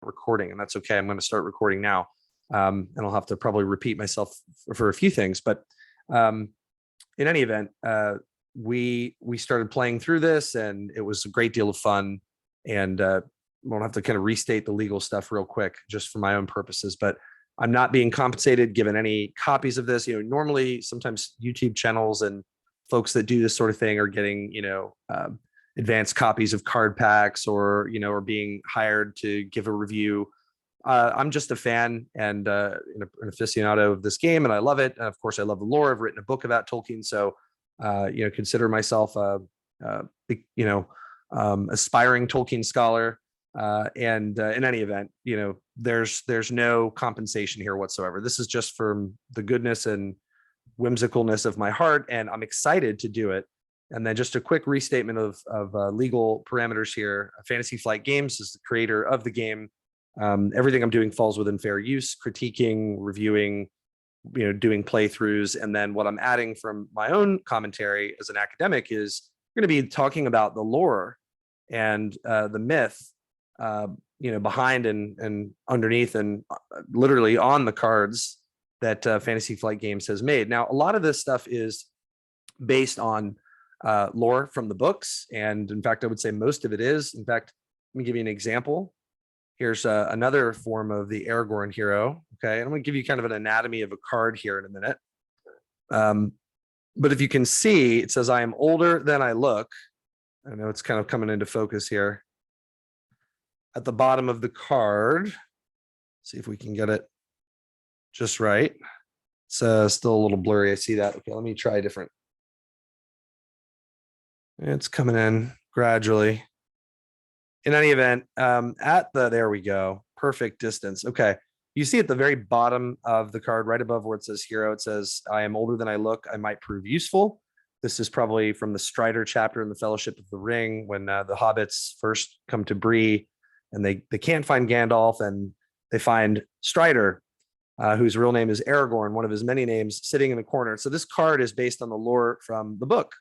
recording, and that's okay. I'm going to start recording now. And I'll have to probably repeat myself for a few things, but in any event, we started playing through this, and it was a great deal of fun. And we'll have to kind of restate the legal stuff real quick, just for my own purposes. But I'm not being compensated, given any copies of this. Normally, sometimes YouTube channels and folks that do this sort of thing are getting, advanced copies of card packs, or or being hired to give a review. I'm just a fan and an aficionado of this game, and I love it. And of course, I love the lore. I've written a book about Tolkien, so consider myself a aspiring Tolkien scholar. And in any event, there's no compensation here whatsoever. This is just from the goodness and whimsicalness of my heart, and I'm excited to do it. And then just a quick restatement of legal parameters here. Fantasy Flight Games is the creator of the game. Everything I'm doing falls within fair use, critiquing, reviewing, doing playthroughs. And then what I'm adding from my own commentary as an academic is we're going to be talking about the lore and the myth, behind and underneath and literally on the cards that Fantasy Flight Games has made. Now, a lot of this stuff is based on lore from the books. And in fact, I would say most of it is. In fact, let me give you an example. Here's another form of the Aragorn hero. Okay, and I'm going to give you kind of an anatomy of a card here in a minute. But if you can see, it says, "I am older than I look." I know it's kind of coming into focus here. At the bottom of the card, see if we can get it just right. It's still a little blurry. I see that. Okay, let me try a different. It's coming in gradually. In any event, there we go. Perfect distance. Okay. You see at the very bottom of the card, right above where it says hero, it says, "I am older than I look. I might prove useful." This is probably from the Strider chapter in the Fellowship of the Ring, when the hobbits first come to Bree, and they can't find Gandalf, and they find Strider, whose real name is Aragorn, one of his many names, sitting in the corner. So this card is based on the lore from the book.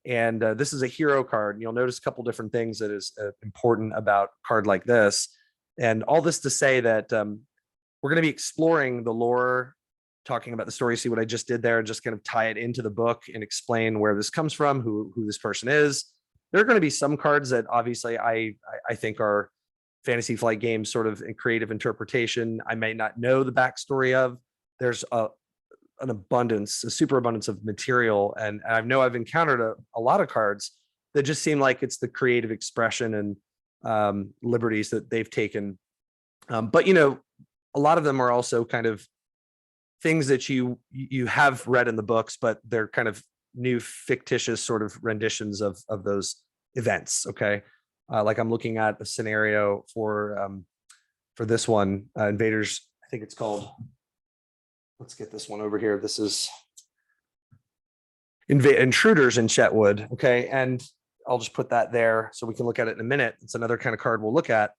And this is a hero card. And you'll notice a couple different things that is important about a card like this. And all this to say that we're going to be exploring the lore, talking about the story. See what I just did there, and just kind of tie it into the book and explain where this comes from, who this person is. There are going to be some cards that obviously I think are Fantasy Flight Games sort of in creative interpretation. I may not know the backstory of. There's a super abundance of material. And I know I've encountered a lot of cards that just seem like it's the creative expression and liberties that they've taken. But, a lot of them are also kind of things that you have read in the books, but they're kind of new fictitious sort of renditions of those events. Okay. Like I'm looking at a scenario for this one, Invaders, I think it's called. Let's get this one over here. This is Intruders in Chetwood. Okay. And I'll just put that there so we can look at it in a minute. It's another kind of card we'll look at.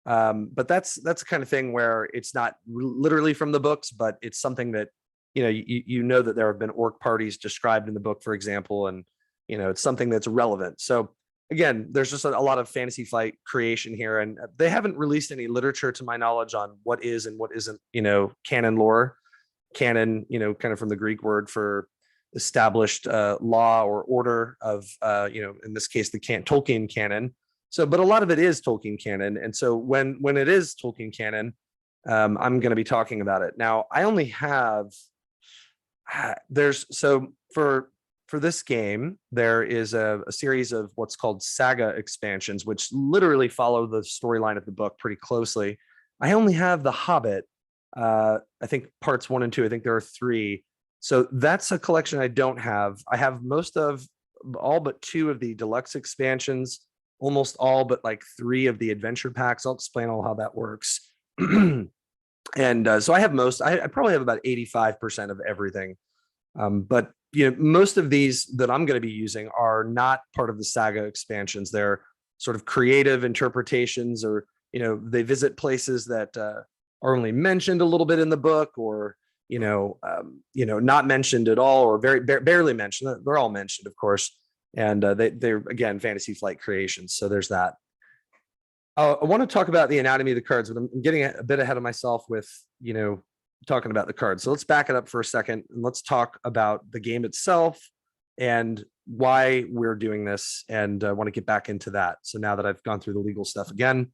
But that's the kind of thing where it's not literally from the books, but it's something that, you know that there have been orc parties described in the book, for example, and, it's something that's relevant. So again, there's just a lot of Fantasy Flight creation here, and they haven't released any literature to my knowledge on what is and what isn't, canon lore. Canon, kind of from the Greek word for established law or order of, in this case, the Tolkien canon. So, but a lot of it is Tolkien canon. And so when it is Tolkien canon, I'm going to be talking about it. Now, I only have, for this game, there is a series of what's called saga expansions, which literally follow the storyline of the book pretty closely. I only have The Hobbit. I think parts 1 and 2, I think there are 3. So that's a collection I don't have. I have all but 2 of the deluxe expansions, almost all but like 3 of the adventure packs. I'll explain all how that works. And so I have I probably have about 85% of everything. But most of these that I'm going to be using are not part of the saga expansions. They're sort of creative interpretations, or, they visit places that are only mentioned a little bit in the book, or not mentioned at all, or barely mentioned. They're all mentioned, of course, and they're again Fantasy Flight creations. So there's that. I want to talk about the anatomy of the cards, but I'm getting a bit ahead of myself with, talking about the cards. So let's back it up for a second and let's talk about the game itself and why we're doing this. And I want to get back into that. So now that I've gone through the legal stuff again,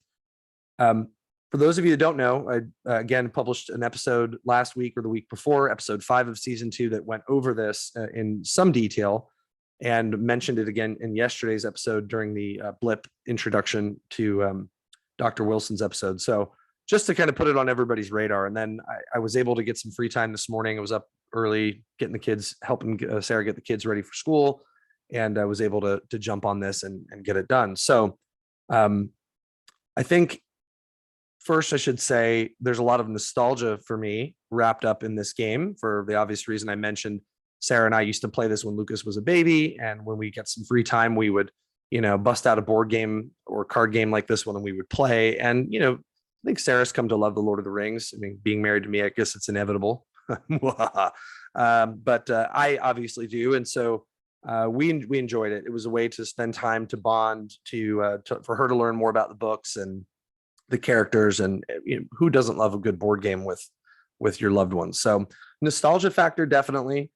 for those of you that don't know, I again published an episode last week or the week before, episode 5 of season 2, that went over this in some detail and mentioned it again in yesterday's episode during the blip introduction to Dr. Wilson's episode. So just to kind of put it on everybody's radar. And then I was able to get some free time this morning. I was up early getting the kids, helping Sarah get the kids ready for school. And I was able to jump on this and get it done. So I think first I should say there's a lot of nostalgia for me wrapped up in this game for the obvious reason I mentioned. Sarah and I used to play this when Lucas was a baby. And when we get some free time, we would, bust out a board game or card game like this one and we would play. And, I think Sarah's come to love the Lord of the Rings. I mean, being married to me, I guess it's inevitable. But I obviously do. And so we enjoyed it. It was a way to spend time, to bond, for her to learn more about the books and the characters, and who doesn't love a good board game with your loved ones. So nostalgia factor, definitely.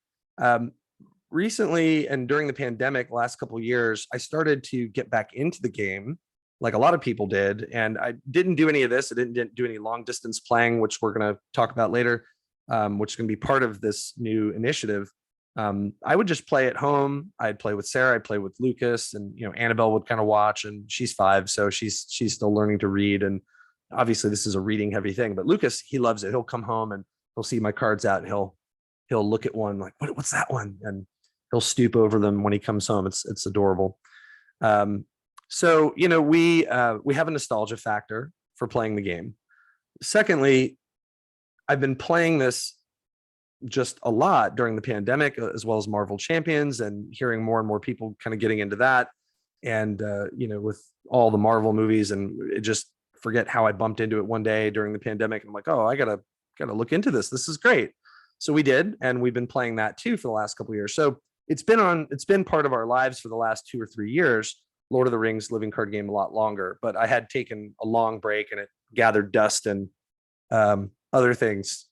Recently and during the pandemic, last couple of years, I started to get back into the game like a lot of people did. And I didn't do any of this. I didn't do any long distance playing, which we're going to talk about later, which is going to be part of this new initiative. I would just play at home. I'd play with Sarah. I'd play with Lucas, and Annabelle would kind of watch. And she's 5, so she's still learning to read. And obviously, this is a reading heavy thing. But Lucas, he loves it. He'll come home and he'll see my cards out, and he'll look at one like, what's that one? And he'll stoop over them when he comes home. It's adorable. So we have a nostalgia factor for playing the game. Secondly, I've been playing this just a lot during the pandemic, as well as Marvel Champions, and hearing more and more people kind of getting into that. And with all the Marvel movies, and it just forget how I bumped into it one day during the pandemic. I'm like, oh, I gotta look into this. This is great. So we did, and we've been playing that too for the last couple of years. So it's been part of our lives for the last 2 or 3 years. Lord of the Rings living card game a lot longer, but I had taken a long break, and it gathered dust and other things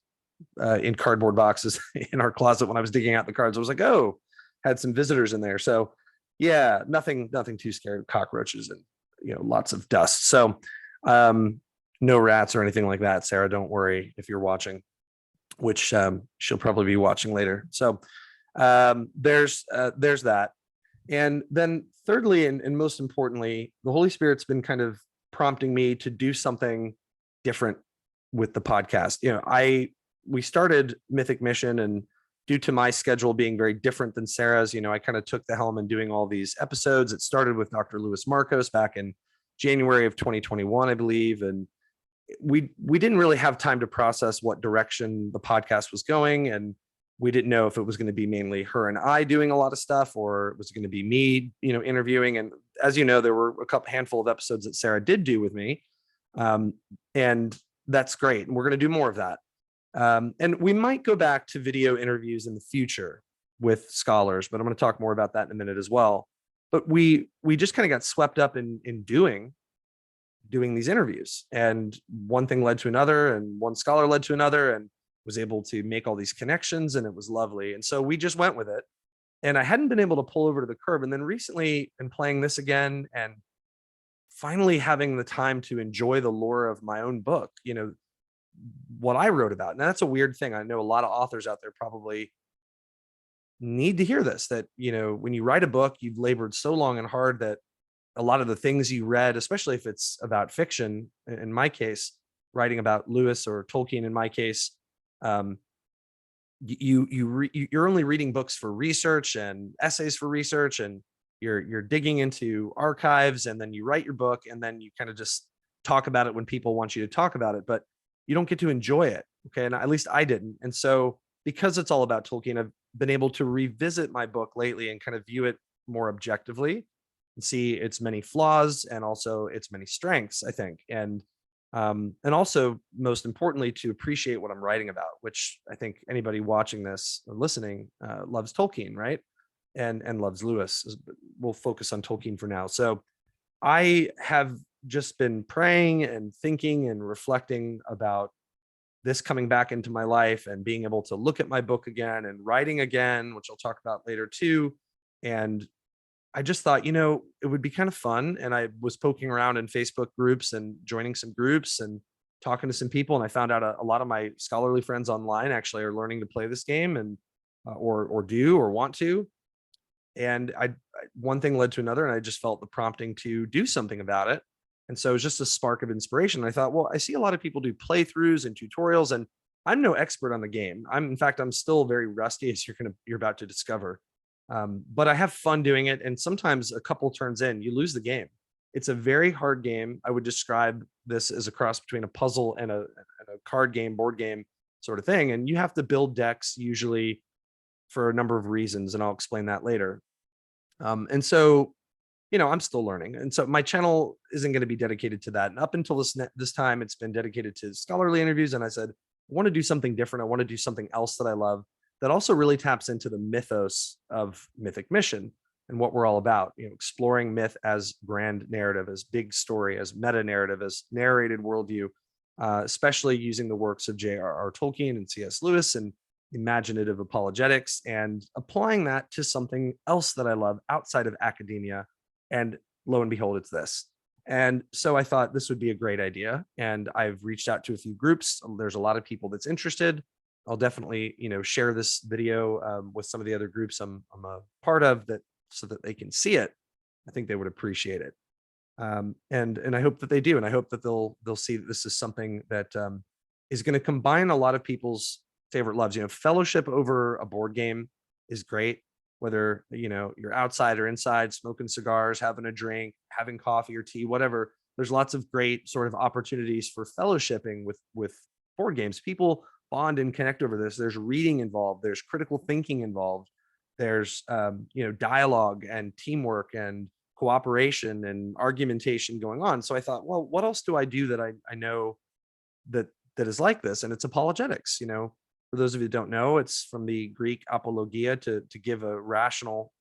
in cardboard boxes in our closet when I was digging out the cards. I was like, oh, had some visitors in there. So yeah, nothing too scary, cockroaches and lots of dust. So no rats or anything like that. Sarah, don't worry if you're watching, which she'll probably be watching later. So there's that. And then thirdly, and most importantly, the Holy Spirit's been kind of prompting me to do something different with the podcast. We started Mythic Mission, and due to my schedule being very different than Sarah's, I kind of took the helm in doing all these episodes. It started with Dr. Louis Marcos back in January of 2021, I believe. And we didn't really have time to process what direction the podcast was going. And we didn't know if it was going to be mainly her and I doing a lot of stuff, or it was going to be me, interviewing. And as you know, there were a handful of episodes that Sarah did do with me. And that's great. And we're going to do more of that. And we might go back to video interviews in the future with scholars, but I'm going to talk more about that in a minute as well. But we just kind of got swept up in doing these interviews, and one thing led to another, and one scholar led to another, and was able to make all these connections, and it was lovely. And so we just went with it. And I hadn't been able to pull over to the curb. And then recently been playing this again, and finally having the time to enjoy the lore of my own book, what I wrote about. And that's a weird thing. I know a lot of authors out there probably need to hear this, that, when you write a book, you've labored so long and hard that a lot of the things you read, especially if it's about fiction, in my case, writing about Lewis or Tolkien, in my case, you're only reading books for research and essays for research, and you're digging into archives, and then you write your book, and then you kind of just talk about it when people want you to talk about it, but you don't get to enjoy it. Okay. And at least I didn't. And so because it's all about Tolkien, I've been able to revisit my book lately and kind of view it more objectively and see its many flaws and also its many strengths, I think. And also, most importantly, to appreciate what I'm writing about, which I think anybody watching this or listening loves Tolkien, right? And loves Lewis. We'll focus on Tolkien for now. So I have just been praying and thinking and reflecting about this coming back into my life and being able to look at my book again and writing again, which I'll talk about later too. And I just thought, it would be kind of fun. And I was poking around in Facebook groups and joining some groups and talking to some people. And I found out a lot of my scholarly friends online actually are learning to play this game and or do or want to. And one thing led to another, and I just felt the prompting to do something about it. And so it was just a spark of inspiration. I thought, well, I see a lot of people do playthroughs and tutorials, and I'm no expert on the game. In fact, I'm still very rusty, as you're about to discover. But I have fun doing it, and sometimes a couple turns in, you lose the game. It's a very hard game. I would describe this as a cross between a puzzle and a card game, board game sort of thing. And you have to build decks usually for a number of reasons, and I'll explain that later. And so, I'm still learning, and so my channel isn't going to be dedicated to that. And up until this time, it's been dedicated to scholarly interviews. And I said, I want to do something different. I want to do something else that I love that also really taps into the mythos of Mythic Mission and what we're all about. Exploring myth as grand narrative, as big story, as meta narrative, as narrated worldview, especially using the works of J.R.R. Tolkien and C.S. Lewis and imaginative apologetics, and applying that to something else that I love outside of academia. And lo and behold, it's this. And so I thought this would be a great idea. And I've reached out to a few groups. There's a lot of people that's interested. I'll definitely, share this video with some of the other groups I'm a part of, that so that they can see it. I think they would appreciate it. And I hope that they do. And I hope that they'll see that this is something that is going to combine a lot of people's favorite loves. Fellowship over a board game is great, whether you're outside or inside, smoking cigars, having a drink, having coffee or tea, whatever. There's lots of great sort of opportunities for fellowshipping with board games. People bond and connect over this. There's reading involved, there's critical thinking involved, there's dialogue and teamwork and cooperation and argumentation going on. So I thought, well, what else do I do that I know that is like this? And it's apologetics. For those of you who don't know, it's from the Greek apologia, to give a rational,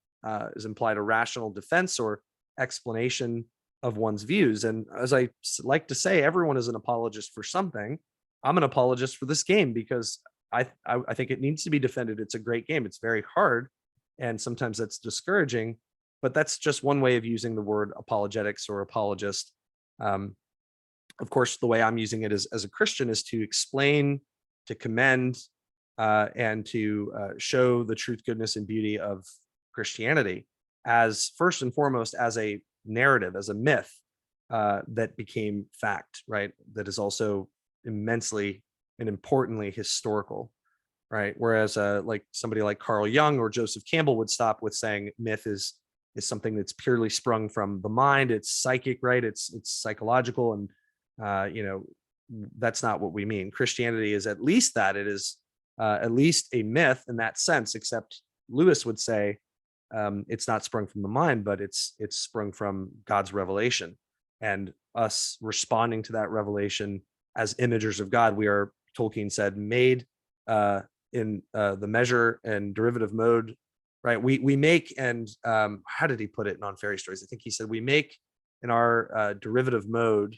is implied a rational defense or explanation of one's views. And as I like to say, everyone is an apologist for something. I'm an apologist for this game because I think it needs to be defended. It's a great game. It's very hard, and sometimes that's discouraging, but that's just one way of using the word apologetics or apologist. Of course, the way I'm using it as a Christian is to explain, to commend, and to show the truth, goodness, and beauty of Christianity as first and foremost as a narrative, as a myth that became fact, right? That is also immensely and importantly historical, right? Whereas like somebody like Carl Jung or Joseph Campbell would stop with saying myth is something that's purely sprung from the mind. It's psychic, right? It's psychological, and that's not what we mean. Christianity is at least that. It is at least a myth in that sense, except Lewis would say it's not sprung from the mind, but it's sprung from God's revelation, and us responding to that revelation as imagers of God. We are, Tolkien said, made in the measure and derivative mode, right? We make, and how did he put it in On Fairy Stories? I think he said we make in our derivative mode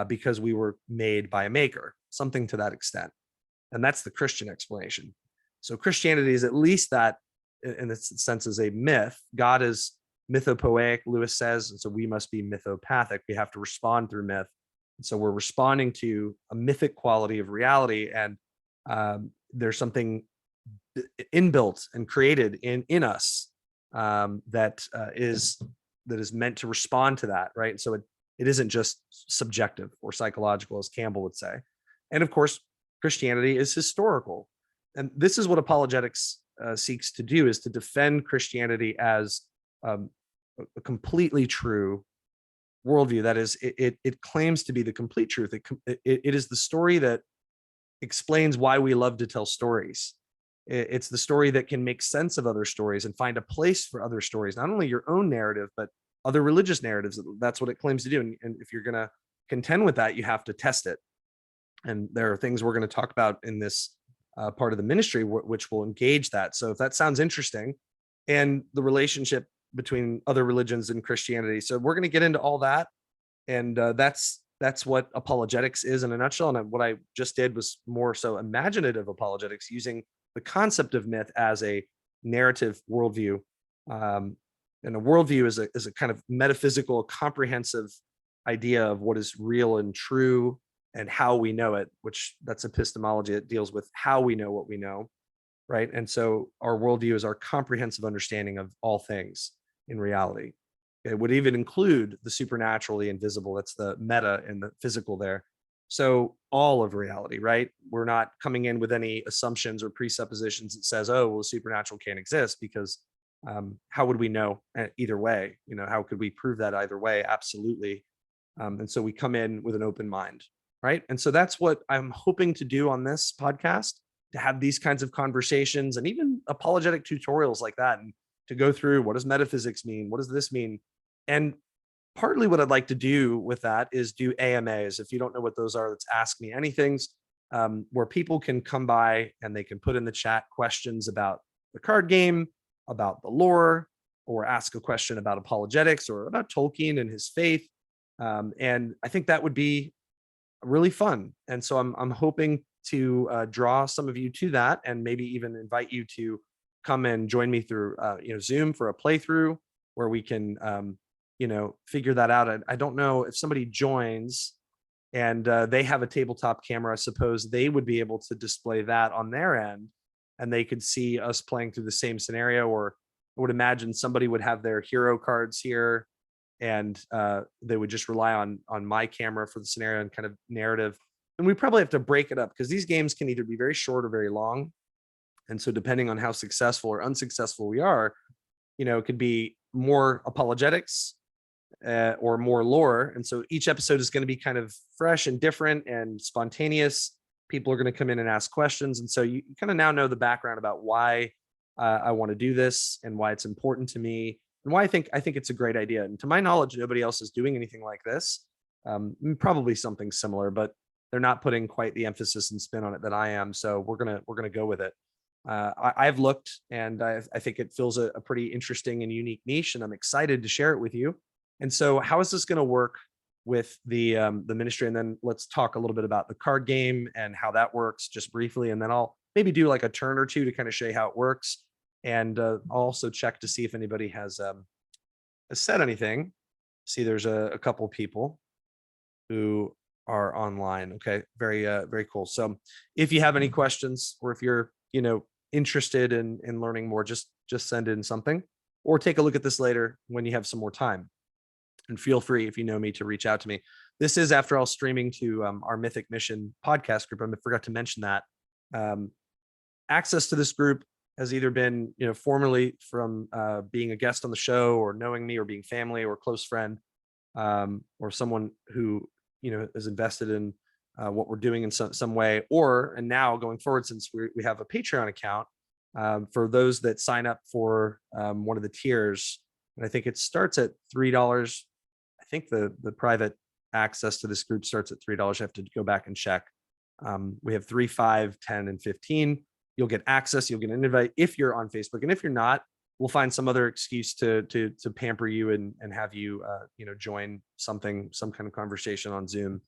because we were made by a maker, something to that extent. And that's the Christian explanation. So Christianity is at least that, in this sense, is a myth. God is mythopoeic, Lewis says, and so we must be mythopathic. We have to respond through myth. And so we're responding to a mythic quality of reality, and there's something inbuilt and created in us that is meant to respond to that, right? So it isn't just subjective or psychological, as Campbell would say. And of course, Christianity is historical. And this is what apologetics seeks to do, is to defend Christianity as a completely true worldview. That is, it claims to be the complete truth. It is the story that explains why we love to tell stories. It's the story that can make sense of other stories and find a place for other stories, not only your own narrative, but other religious narratives. That's what it claims to do. And if you're going to contend with that, you have to test it. And there are things we're going to talk about in this part of the ministry, which will engage that. So if that sounds interesting, and the relationship between other religions and Christianity. So we're going to get into all that. And that's what apologetics is in a nutshell. And what I just did was more so imaginative apologetics, using the concept of myth as a narrative worldview. Um, and a worldview is a kind of metaphysical, comprehensive idea of what is real and true and how we know it, which that's epistemology. It deals with how we know what we know, right? And so our worldview is our comprehensive understanding of all things in reality. It would even include the supernatural, the invisible. That's the meta and the physical there. So all of reality, right? We're not coming in with any assumptions or presuppositions that says, oh, well, supernatural can't exist, because how would we know either way? You know, how could we prove that either way? Absolutely. And so we come in with an open mind, right? And so that's what I'm hoping to do on this podcast, to have these kinds of conversations and even apologetic tutorials like that, and to go through, what does metaphysics mean? What does this mean? And partly what I'd like to do with that is do AMAs. If you don't know what those are, that's Ask Me Anythings, where people can come by and they can put in the chat questions about the card game, about the lore, or ask a question about apologetics or about Tolkien and his faith. And I think that would be really fun. And so I'm hoping to draw some of you to that, and maybe even invite you to come and join me through Zoom for a playthrough where we can figure that out. I don't know if somebody joins and they have a tabletop camera. I suppose they would be able to display that on their end, and they could see us playing through the same scenario. Or I would imagine somebody would have their hero cards here, and they would just rely on my camera for the scenario and kind of narrative. And we probably have to break it up, because these games can either be very short or very long. And so depending on how successful or unsuccessful we are, it could be more apologetics or more lore. And so each episode is going to be kind of fresh and different and spontaneous. People are going to come in and ask questions. And so you kind of now know the background about why I want to do this and why it's important to me, and why I think it's a great idea. And to my knowledge, nobody else is doing anything like this. Probably something similar, but they're not putting quite the emphasis and spin on it that I am. So we're gonna go with it. I've looked, and I think it fills a pretty interesting and unique niche, and I'm excited to share it with you. And so, how is this going to work with the ministry? And then let's talk a little bit about the card game and how that works, just briefly. And then I'll maybe do like a turn or two to kind of show you how it works. And I'll also check to see if anybody has said anything. See, there's a couple people who are online. Okay, very cool. So if you have any questions, or if you're interested in learning more, just send in something, or take a look at this later when you have some more time. And feel free, if you know me, to reach out to me. This is, after all, streaming to our Mythic Mission podcast group. I forgot to mention that. Access to this group has either been, formerly from being a guest on the show, or knowing me, or being family or close friend, or someone who is invested in what we're doing in some way, and now going forward, since we have a Patreon account, for those that sign up for one of the tiers. And I think it starts at $3. I think the private access to this group starts at $3. I have to go back and check. We have 3, 5, 10, and 15. You'll get access. You'll get an invite if you're on Facebook, and if you're not, we'll find some other excuse to pamper you and have you join some kind of conversation on Zoom.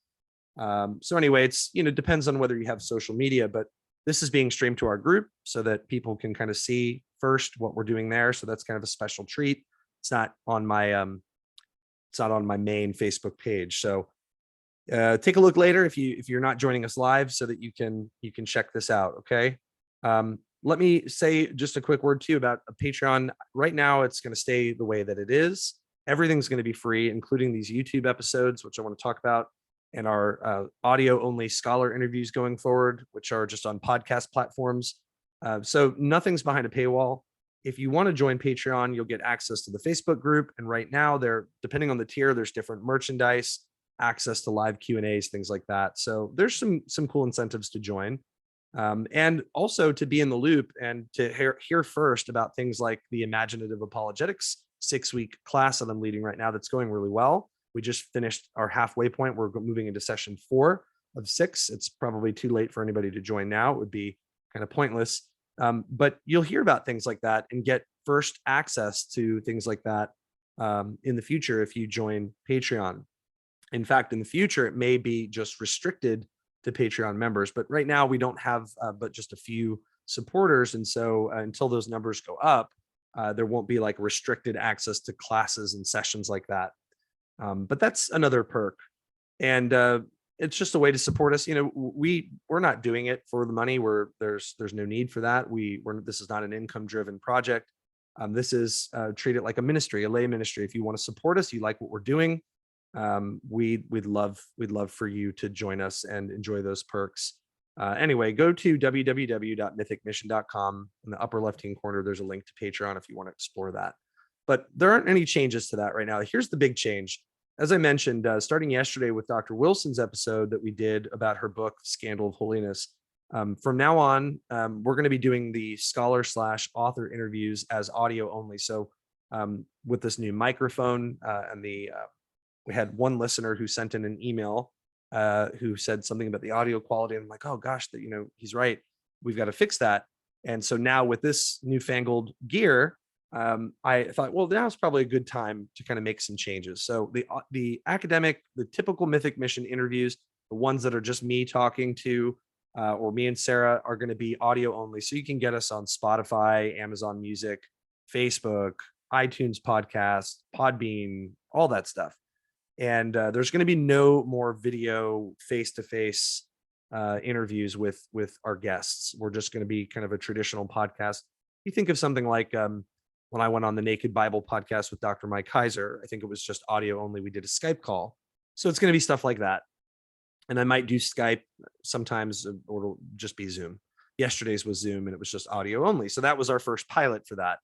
So anyway, it's depends on whether you have social media, but this is being streamed to our group so that people can kind of see first what we're doing there. So that's kind of a special treat. It's not on my main Facebook page. So take a look later if you're not joining us live, so that you can check this out. Okay. Let me say just a quick word too about a Patreon. Right now, it's going to stay the way that it is. Everything's going to be free, including these YouTube episodes, which I want to talk about, and our audio only scholar interviews going forward, which are just on podcast platforms. So nothing's behind a paywall. If you want to join Patreon, you'll get access to the Facebook group. And right now, depending on the tier, there's different merchandise, access to live Q&As, things like that. So there's some cool incentives to join. And also to be in the loop and to hear first about things like the Imaginative Apologetics 6-week class that I'm leading right now, that's going really well. We just finished our halfway point. We're moving into session 4 of 6. It's probably too late for anybody to join now. It would be kind of pointless. But you'll hear about things like that and get first access to things like that in the future if you join Patreon. In fact, in the future, it may be just restricted to Patreon members. But right now, we don't have but just a few supporters. And so until those numbers go up, there won't be like restricted access to classes and sessions like that. But that's another perk. And it's just a way to support us. We're not doing it for the money. There's no need for that. This is not an income driven project. This is treat it like a ministry, a lay ministry. If you want to support us, you like what we're doing, we'd love for you to join us and enjoy those perks. Anyway, go to www.mythicmission.com. In the upper left hand corner, there's a link to Patreon if you want to explore that. But there aren't any changes to that right now. Here's the big change. As I mentioned, starting yesterday with Dr. Wilson's episode that we did about her book, Scandal of Holiness, from now on, we're going to be doing the scholar/author interviews as audio only. So with this new microphone and we had one listener who sent in an email who said something about the audio quality. And I'm like, oh gosh, he's right. We've got to fix that. And so now with this newfangled gear, I thought, well, now's probably a good time to kind of make some changes. So the typical Mythic Mission interviews, the ones that are just me talking to, or me and Sarah, are going to be audio only. So you can get us on Spotify, Amazon Music, Facebook, iTunes Podcast, Podbean, all that stuff. And there's going to be no more video face-to-face interviews with our guests. We're just going to be kind of a traditional podcast. You think of something like when I went on the Naked Bible podcast with Dr. Mike Heiser, I think it was just audio only. We did a Skype call. So it's going to be stuff like that. And I might do Skype sometimes, or it'll just be Zoom. Yesterday's was Zoom and it was just audio only. So that was our first pilot for that.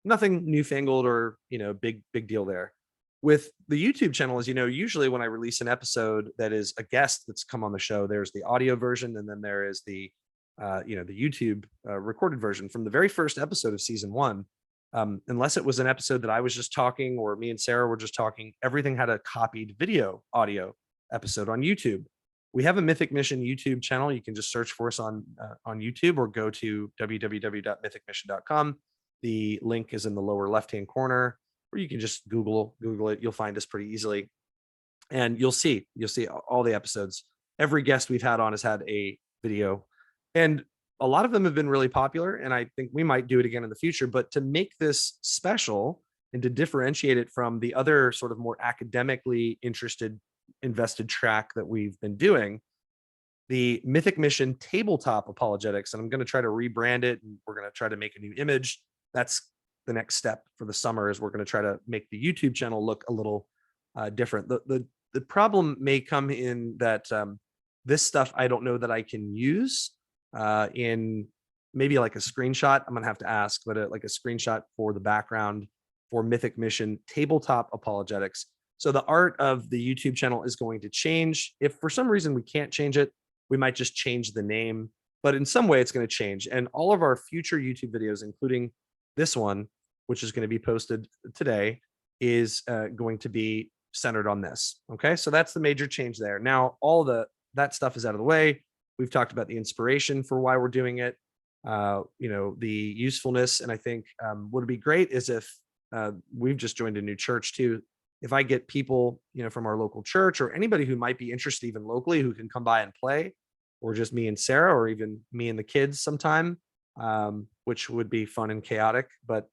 Nothing newfangled or, big deal there. With the YouTube channel, as you know, usually when I release an episode that is a guest that's come on the show, there's the audio version, and then there is the YouTube recorded version. From the very first episode of season 1, unless it was an episode that I was just talking or me and Sarah were just talking, everything had a copied video audio episode on YouTube. We have a Mythic Mission YouTube channel. You can just search for us on YouTube or go to www.mythicmission.com. The link is in the lower left-hand corner, or you can just Google it. You'll find us pretty easily. And you'll see all the episodes. Every guest we've had on has had a video. And a lot of them have been really popular. And I think we might do it again in the future. But to make this special and to differentiate it from the other sort of more academically invested track that we've been doing, the Mythic Mission Tabletop Apologetics, and I'm going to try to rebrand it, and we're going to try to make a new image. That's the next step for the summer, is we're going to try to make the YouTube channel look a little different. The problem may come in that this stuff I don't know that I can use in maybe like a screenshot. I'm going to have to ask, but like a screenshot for the background for Mythic Mission Tabletop Apologetics. So the art of the YouTube channel is going to change. If for some reason we can't change it, we might just change the name, but in some way it's going to change. And all of our future YouTube videos, including this one, which is going to be posted today, is going to be centered on this. Okay, so that's the major change there. Now, all that stuff is out of the way. We've talked about the inspiration for why we're doing it, the usefulness. And I think what would be great is if we've just joined a new church too. If I get people, from our local church or anybody who might be interested even locally who can come by and play, or just me and Sarah, or even me and the kids sometime, which would be fun and chaotic, but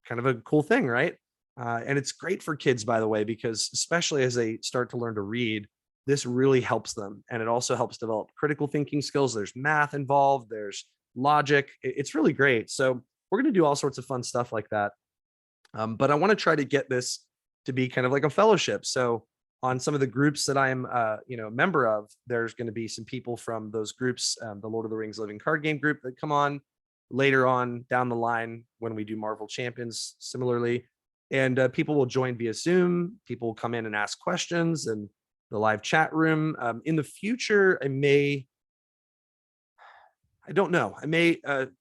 kind of a cool thing, right? And it's great for kids, by the way, because especially as they start to learn to read, this really helps them. And it also helps develop critical thinking skills. There's math involved, there's logic. It's really great. So we're going to do all sorts of fun stuff like that. But I want to try to get this to be kind of like a fellowship. So on some of the groups that I'm, a member of, there's going to be some people from those groups, the Lord of the Rings Living Card Game group, that come on later on down the line when we do Marvel Champions similarly. And people will join via Zoom. People will come in and ask questions, and the live chat room. In the future, I may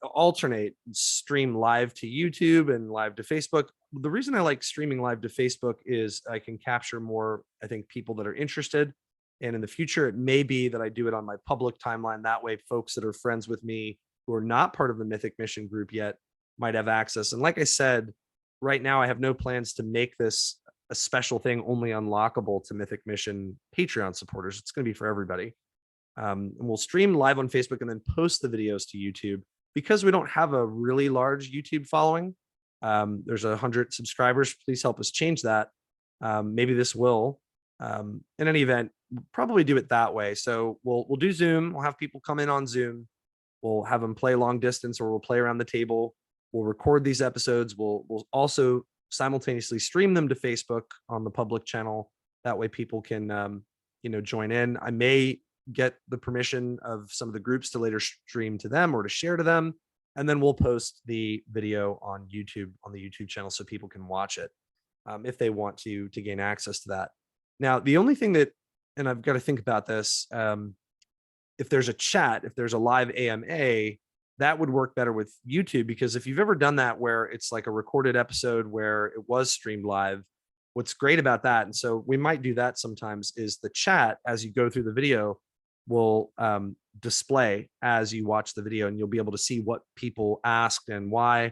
alternate stream live to YouTube and live to Facebook. The reason I like streaming live to Facebook is I can capture more, I think, people that are interested. And in the future, it may be that I do it on my public timeline. That way, folks that are friends with me who are not part of the Mythic Mission group yet might have access. And like I said, right now, I have no plans to make this a special thing only unlockable to Mythic Mission Patreon supporters. It's going to be for everybody. And we'll stream live on Facebook and then post the videos to YouTube. Because we don't have a really large YouTube following, there's 100 subscribers. Please help us change that. Maybe this will. In any event, we'll probably do it that way. So we'll do Zoom. We'll have people come in on Zoom. We'll have them play long distance, or we'll play around the table. We'll record these episodes. We'll also simultaneously stream them to Facebook on the public channel. That way people can join in. I may get the permission of some of the groups to later stream to them or to share to them. And then we'll post the video on YouTube, on the YouTube channel, so people can watch it if they want to gain access to that. Now, the only thing that, and I've got to think about this, if there's a chat, if there's a live AMA, that would work better with YouTube, because if you've ever done that where it's like a recorded episode where it was streamed live, what's great about that, and so we might do that sometimes, is the chat as you go through the video will display as you watch the video, and you'll be able to see what people asked and why.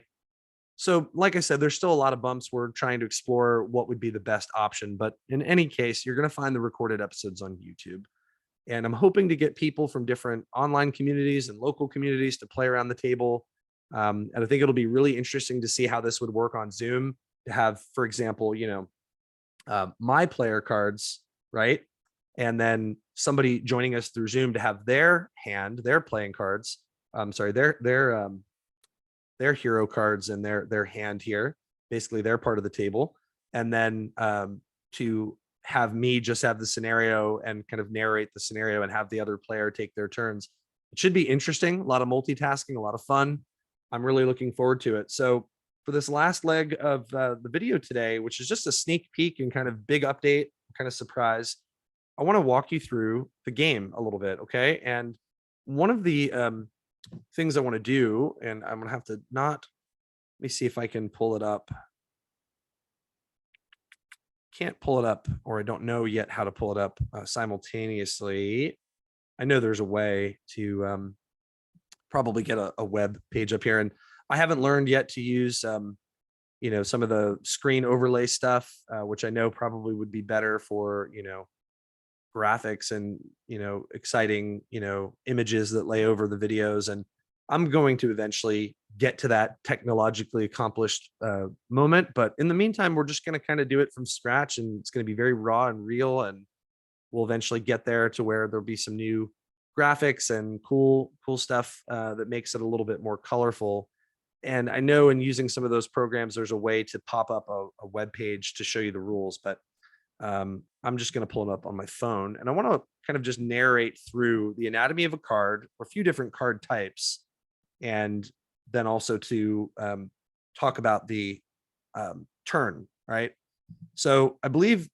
So like I said, there's still a lot of bumps. We're trying to explore what would be the best option, but in any case, you're going to find the recorded episodes on YouTube. And I'm hoping to get people from different online communities and local communities to play around the table. And I think it'll be really interesting to see how this would work on Zoom, to have, for example, my player cards, right? And then somebody joining us through Zoom to have their playing cards, their hero cards and their hand here, basically their part of the table. And then to have me just have the scenario and kind of narrate the scenario and have the other player take their turns. It should be interesting, a lot of multitasking, a lot of fun. I'm really looking forward to it. So for this last leg of the video today, which is just a sneak peek and kind of big update, kind of surprise, I want to walk you through the game a little bit, okay? And one of the things I want to do, and I'm going to have to let me see if I can pull it up. Can't pull it up, or I don't know yet how to pull it up simultaneously. I know there's a way to probably get a web page up here, and I haven't learned yet to use some of the screen overlay stuff, which I know probably would be better for graphics and exciting images that lay over the videos. And I'm going to eventually get to that technologically accomplished moment, but in the meantime, we're just going to kind of do it from scratch, and it's going to be very raw and real, and we'll eventually get there to where there'll be some new graphics and cool stuff that makes it a little bit more colorful. And I know in using some of those programs, there's a way to pop up a web page to show you the rules, but I'm just going to pull it up on my phone, and I want to kind of just narrate through the anatomy of a card, or a few different card types, and then also to talk about the turn, right? So I believe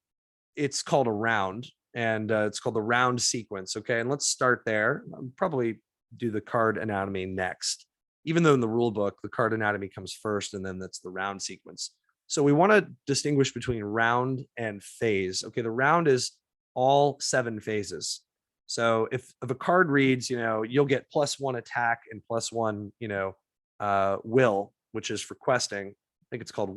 it's called a round, and it's called the round sequence. Okay, and let's start there. I'll probably do the card anatomy next, even though in the rule book the card anatomy comes first, and then that's the round sequence. So we want to distinguish between round and phase. Okay, the round is all 7 phases. So if a card reads, you'll get +1 attack and +1, will, which is for questing. I think it's called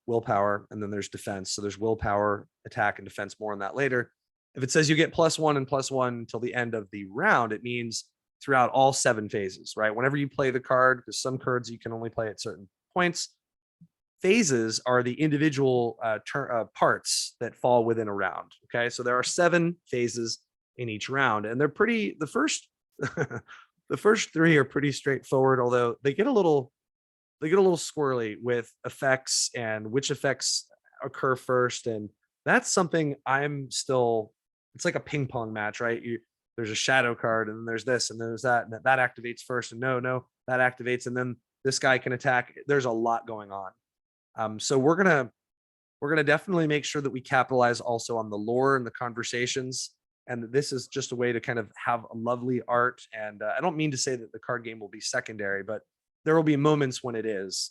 willpower, and then there's defense. So there's willpower, attack, and defense. More on that later. If it says you get +1 and +1 until the end of the round, it means throughout all 7 phases, right? Whenever you play the card, because some cards you can only play at certain points. Phases are the individual parts that fall within a round. Okay, so there are 7 phases in each round, and they're pretty. The first, the first 3 are pretty straightforward, although they get a little squirrely with effects and which effects occur first, and that's something I'm still. It's like a ping pong match, right? There's a shadow card, and then there's this, and there's that, and that activates first, and no, that activates, and then this guy can attack. There's a lot going on. So we're gonna definitely make sure that we capitalize also on the lore and the conversations. And this is just a way to kind of have a lovely art. And I don't mean to say that the card game will be secondary, but there will be moments when it is.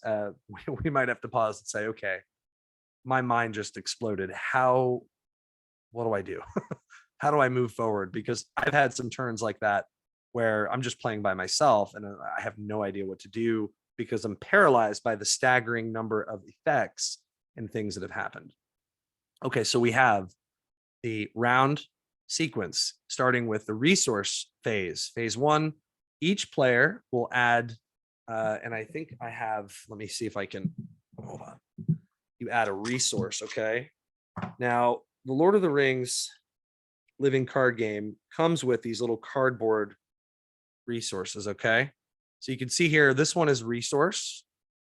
We might have to pause and say, okay, my mind just exploded. What do I do? How do I move forward? Because I've had some turns like that where I'm just playing by myself and I have no idea what to do, because I'm paralyzed by the staggering number of effects and things that have happened. Okay, so we have the round sequence starting with the resource phase. Phase one, each player will add, and I think I have, let me see if I can, hold on. You add a resource, okay? Now, the Lord of the Rings living card game comes with these little cardboard resources, okay? So you can see here, this one is resource.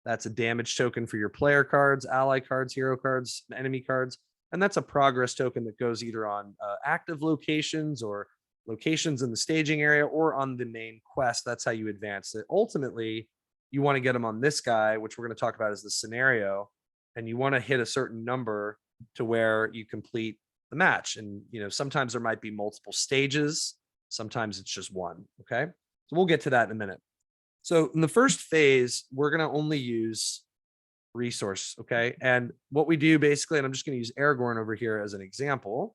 That's a damage token for your player cards, ally cards, hero cards, enemy cards. And that's a progress token that goes either on active locations or locations in the staging area or on the main quest. That's how you advance it. Ultimately, you want to get them on this guy, which we're going to talk about as the scenario. And you want to hit a certain number to where you complete the match. And, sometimes there might be multiple stages. Sometimes it's just one. Okay. So we'll get to that in a minute. So in the first phase, we're going to only use resource. Okay. And what we do basically, and I'm just going to use Aragorn over here as an example.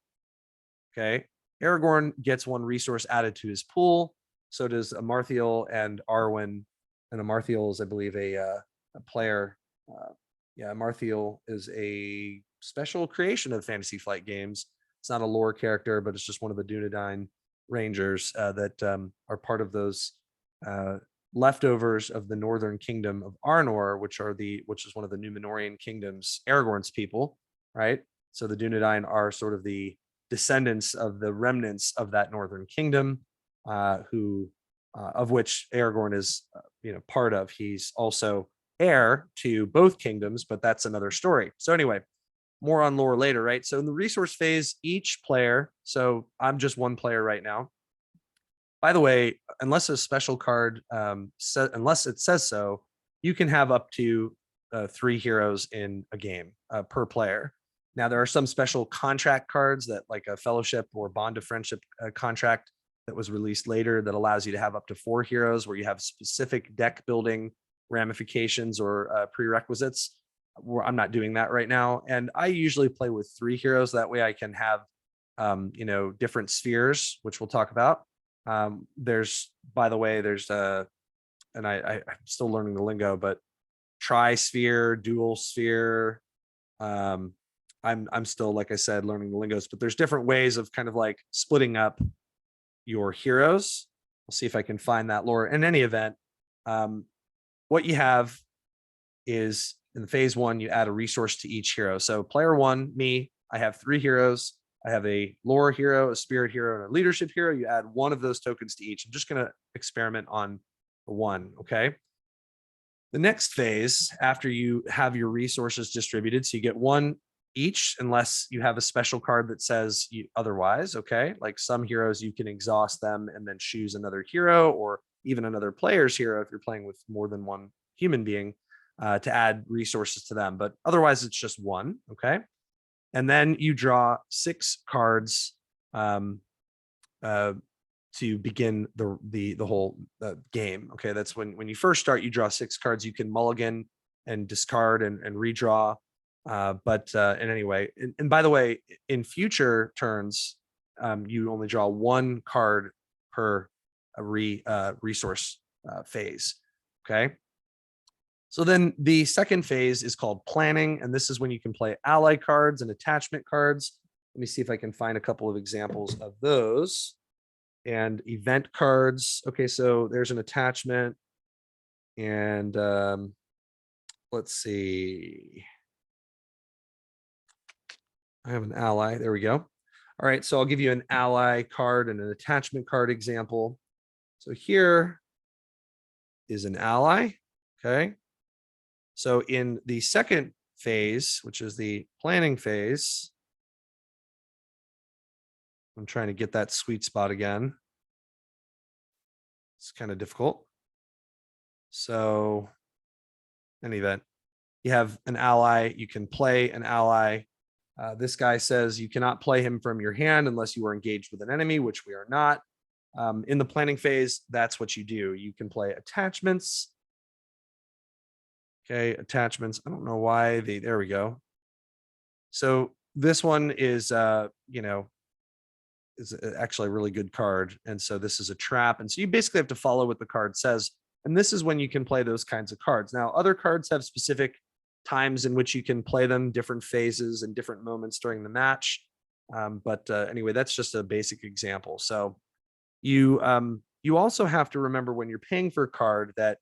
Okay. Aragorn gets one resource added to his pool. So does Amarthiel and Arwen. And Amarthiel is, I believe, a player. Amarthiel is a special creation of Fantasy Flight Games. It's not a lore character, but it's just one of the Dunedain Rangers that are part of those leftovers of the northern kingdom of Arnor, which is one of the Númenórean kingdoms, Aragorn's people, right? So the Dunedain are sort of the descendants of the remnants of that northern kingdom, of which Aragorn is, part of. He's also heir to both kingdoms, but that's another story. So anyway, more on lore later, right? So in the resource phase, each player, so I'm just one player right now. By the way, unless a special card, unless it says so, you can have up to 3 heroes in a game per player. Now, there are some special contract cards that, like a fellowship or bond of friendship contract that was released later, that allows you to have up to 4 heroes, where you have specific deck building ramifications or prerequisites. I'm not doing that right now. And I usually play with 3 heroes. That way I can have, different spheres, which we'll talk about. There's, by the way, there's and I'm still learning the lingo, but tri-sphere, dual sphere. I'm still, like I said, learning the lingos, but there's different ways of kind of like splitting up your heroes. We'll see if I can find that lore. In any event, what you have is, in phase one, you add a resource to each hero. So player one, me, I have 3 heroes. I have a lore hero, a spirit hero, and a leadership hero. You add one of those tokens to each. I'm just going to experiment on the one. Okay. The next phase, after you have your resources distributed, so you get 1 each, unless you have a special card that says otherwise. Okay. Like some heroes, you can exhaust them and then choose another hero, or even another player's hero if you're playing with more than one human being, to add resources to them. But otherwise, it's just 1. Okay. And then you draw 6 cards to begin the whole game. Okay, that's when you first start, you draw 6 cards. You can mulligan and discard and redraw. But in any way, and by the way, in future turns, you only draw 1 card per resource phase. Okay. So then the second phase is called planning, and this is when you can play ally cards and attachment cards. Let me see if I can find a couple of examples of those. And event cards. Okay, so there's an attachment, and let's see. I have an ally. There we go. All right, so I'll give you an ally card and an attachment card example. So here is an ally. Okay. So in the second phase, which is the planning phase, I'm trying to get that sweet spot again. It's kind of difficult. So in any event, you have an ally, you can play an ally. This guy says you cannot play him from your hand unless you are engaged with an enemy, which we are not. In the planning phase, that's what you do. You can play attachments. Okay, attachments. I don't know why there we go. So this one is, is actually a really good card. And so this is a trap. And so you basically have to follow what the card says. And this is when you can play those kinds of cards. Now, other cards have specific times in which you can play them, different phases and different moments during the match. But anyway, that's just a basic example. So you also have to remember when you're paying for a card that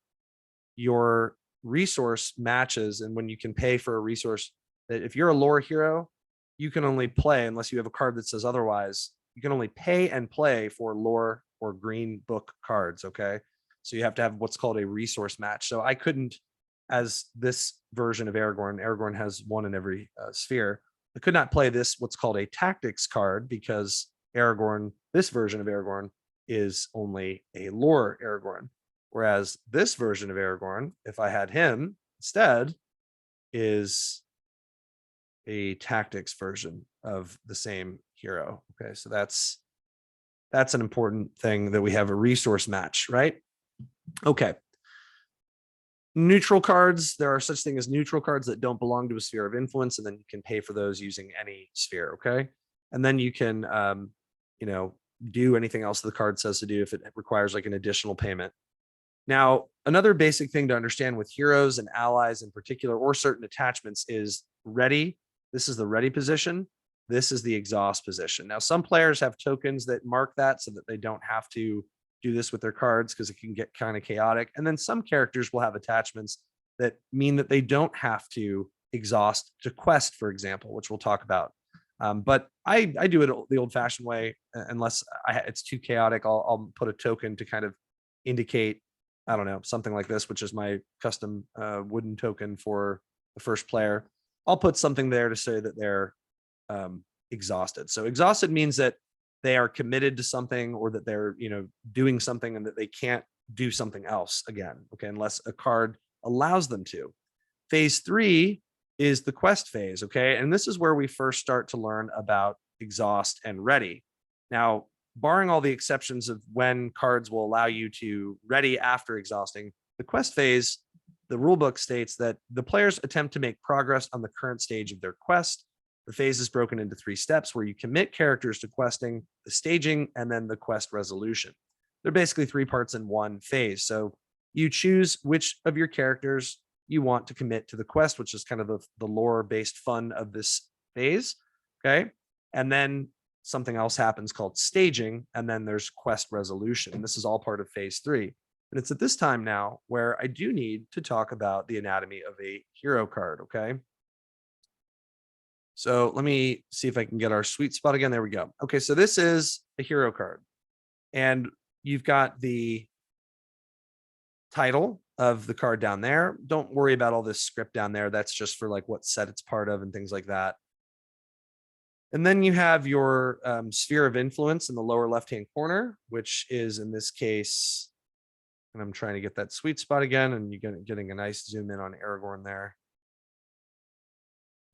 your resource matches, and when you can pay for a resource, that if you're a lore hero, you can only play, unless you have a card that says otherwise, you can only pay and play for lore or green book cards. Okay. So you have to have what's called a resource match. So I couldn't, as this version of Aragorn has one in every sphere. I could not play this, what's called a tactics card, because this version of Aragorn is only a lore Aragorn. Whereas this version of Aragorn, if I had him instead, is a tactics version of the same hero. Okay, so that's an important thing, that we have a resource match, right? Okay. Neutral cards, there are such things as neutral cards that don't belong to a sphere of influence, and then you can pay for those using any sphere. Okay, and then you can do anything else the card says to do if it requires like an additional payment. Now, another basic thing to understand with heroes and allies in particular, or certain attachments, is ready. This is the ready position. This is the exhaust position. Now, some players have tokens that mark that so that they don't have to do this with their cards, because it can get kind of chaotic. And then some characters will have attachments that mean that they don't have to exhaust to quest, for example, which we'll talk about. But I do it the old-fashioned way, unless it's too chaotic. I'll put a token to kind of indicate, I don't know, something like this, which is my custom wooden token for the first player. I'll put something there to say that they're exhausted. So exhausted means that they are committed to something, or that they're doing something, and that they can't do something else again. Okay, unless a card allows them to. Phase 3 is the quest phase. Okay, and this is where we first start to learn about exhaust and ready. Now, barring all the exceptions of when cards will allow you to ready after exhausting, the quest phase, the rulebook states that the players attempt to make progress on the current stage of their quest. The phase is broken into 3 steps, where you commit characters to questing, the staging, and then the quest resolution. They're basically 3 parts in one phase. So you choose which of your characters you want to commit to the quest, which is kind of the lore-based fun of this phase. Okay. And then something else happens called staging, and then there's quest resolution. And this is all part of phase 3. And it's at this time now where I do need to talk about the anatomy of a hero card. Okay. So let me see if I can get our sweet spot again. There we go. Okay, so this is a hero card, and you've got the title of the card down there. Don't worry about all this script down there. That's just for like what set it's part of and things like that. And then you have your sphere of influence in the lower left-hand corner, which is in this case, and I'm trying to get that sweet spot again, and you're getting a nice zoom in on Aragorn there.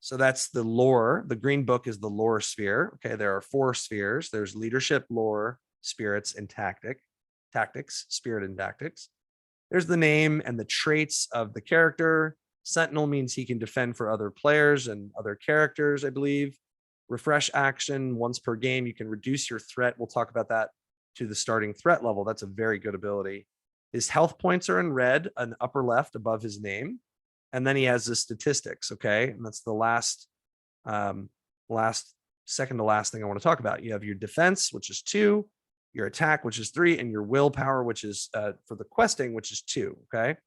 So that's the lore. The green book is the lore sphere. Okay, there are 4 spheres. There's leadership, lore, spirits, and tactics, spirit and tactics. There's the name and the traits of the character. Sentinel means he can defend for other players and other characters, I believe. Refresh action, once per game, you can reduce your threat. We'll talk about that, to the starting threat level. That's a very good ability. His health points are in red, an upper left above his name. And then he has the statistics, okay? And that's the second to last thing I want to talk about. You have your defense, which is 2, your attack, which is 3, and your willpower, which is for the questing, which is 2, okay?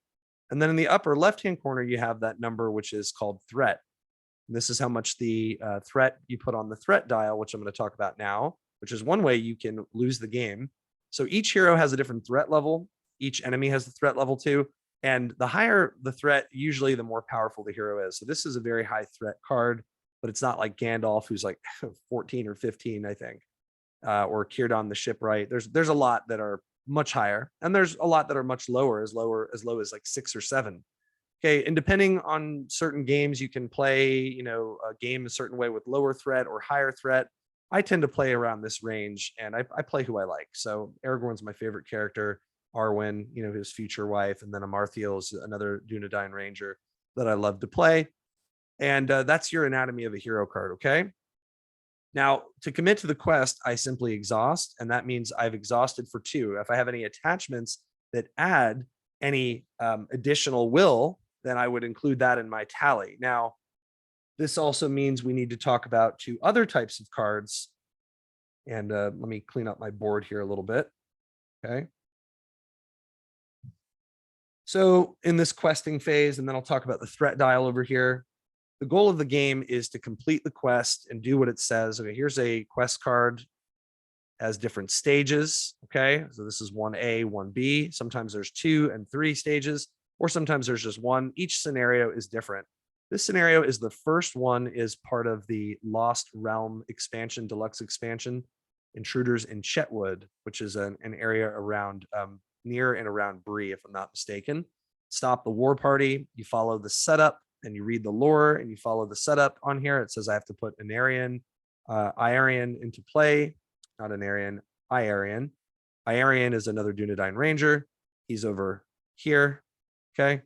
And then in the upper left-hand corner, you have that number, which is called threat. And this is how much the threat you put on the threat dial, which I'm going to talk about now, which is one way you can lose the game. So each hero has a different threat level. Each enemy has the threat level too. And the higher the threat, usually the more powerful the hero is. So this is a very high threat card, but it's not like Gandalf, who's like 14 or 15, I think, or Círdan the Shipwright. There's a lot that are much higher, and there's a lot that are much lower, as low as like 6 or 7. Okay, and depending on certain games, you can play, a game a certain way with lower threat or higher threat. I tend to play around this range, and I play who I like. So Aragorn's my favorite character. Arwen, his future wife, and then Amarthael is another Dunedain ranger that I love to play. And that's your anatomy of a hero card, okay? Now, to commit to the quest, I simply exhaust, and that means I've exhausted for 2. If I have any attachments that add any additional will, then I would include that in my tally. Now, this also means we need to talk about two other types of cards. And let me clean up my board here a little bit. Okay. So in this questing phase, and then I'll talk about the threat dial over here. The goal of the game is to complete the quest and do what it says. Okay, here's a quest card, has different stages. Okay, so this is 1A, 1B. Sometimes there's 2 and 3 stages, or sometimes there's just one. Each scenario is different. This scenario is the first one, is part of the Lost Realm expansion, deluxe expansion, Intruders in Chetwood, which is an area around near and around Bree, if I'm not mistaken. Stop the war party. You follow the setup and you read the lore and you follow the setup on here. It says I have to put an Iarian into play, not an Arian, Iarian. Iarian is another Dunedain Ranger. He's over here. Okay.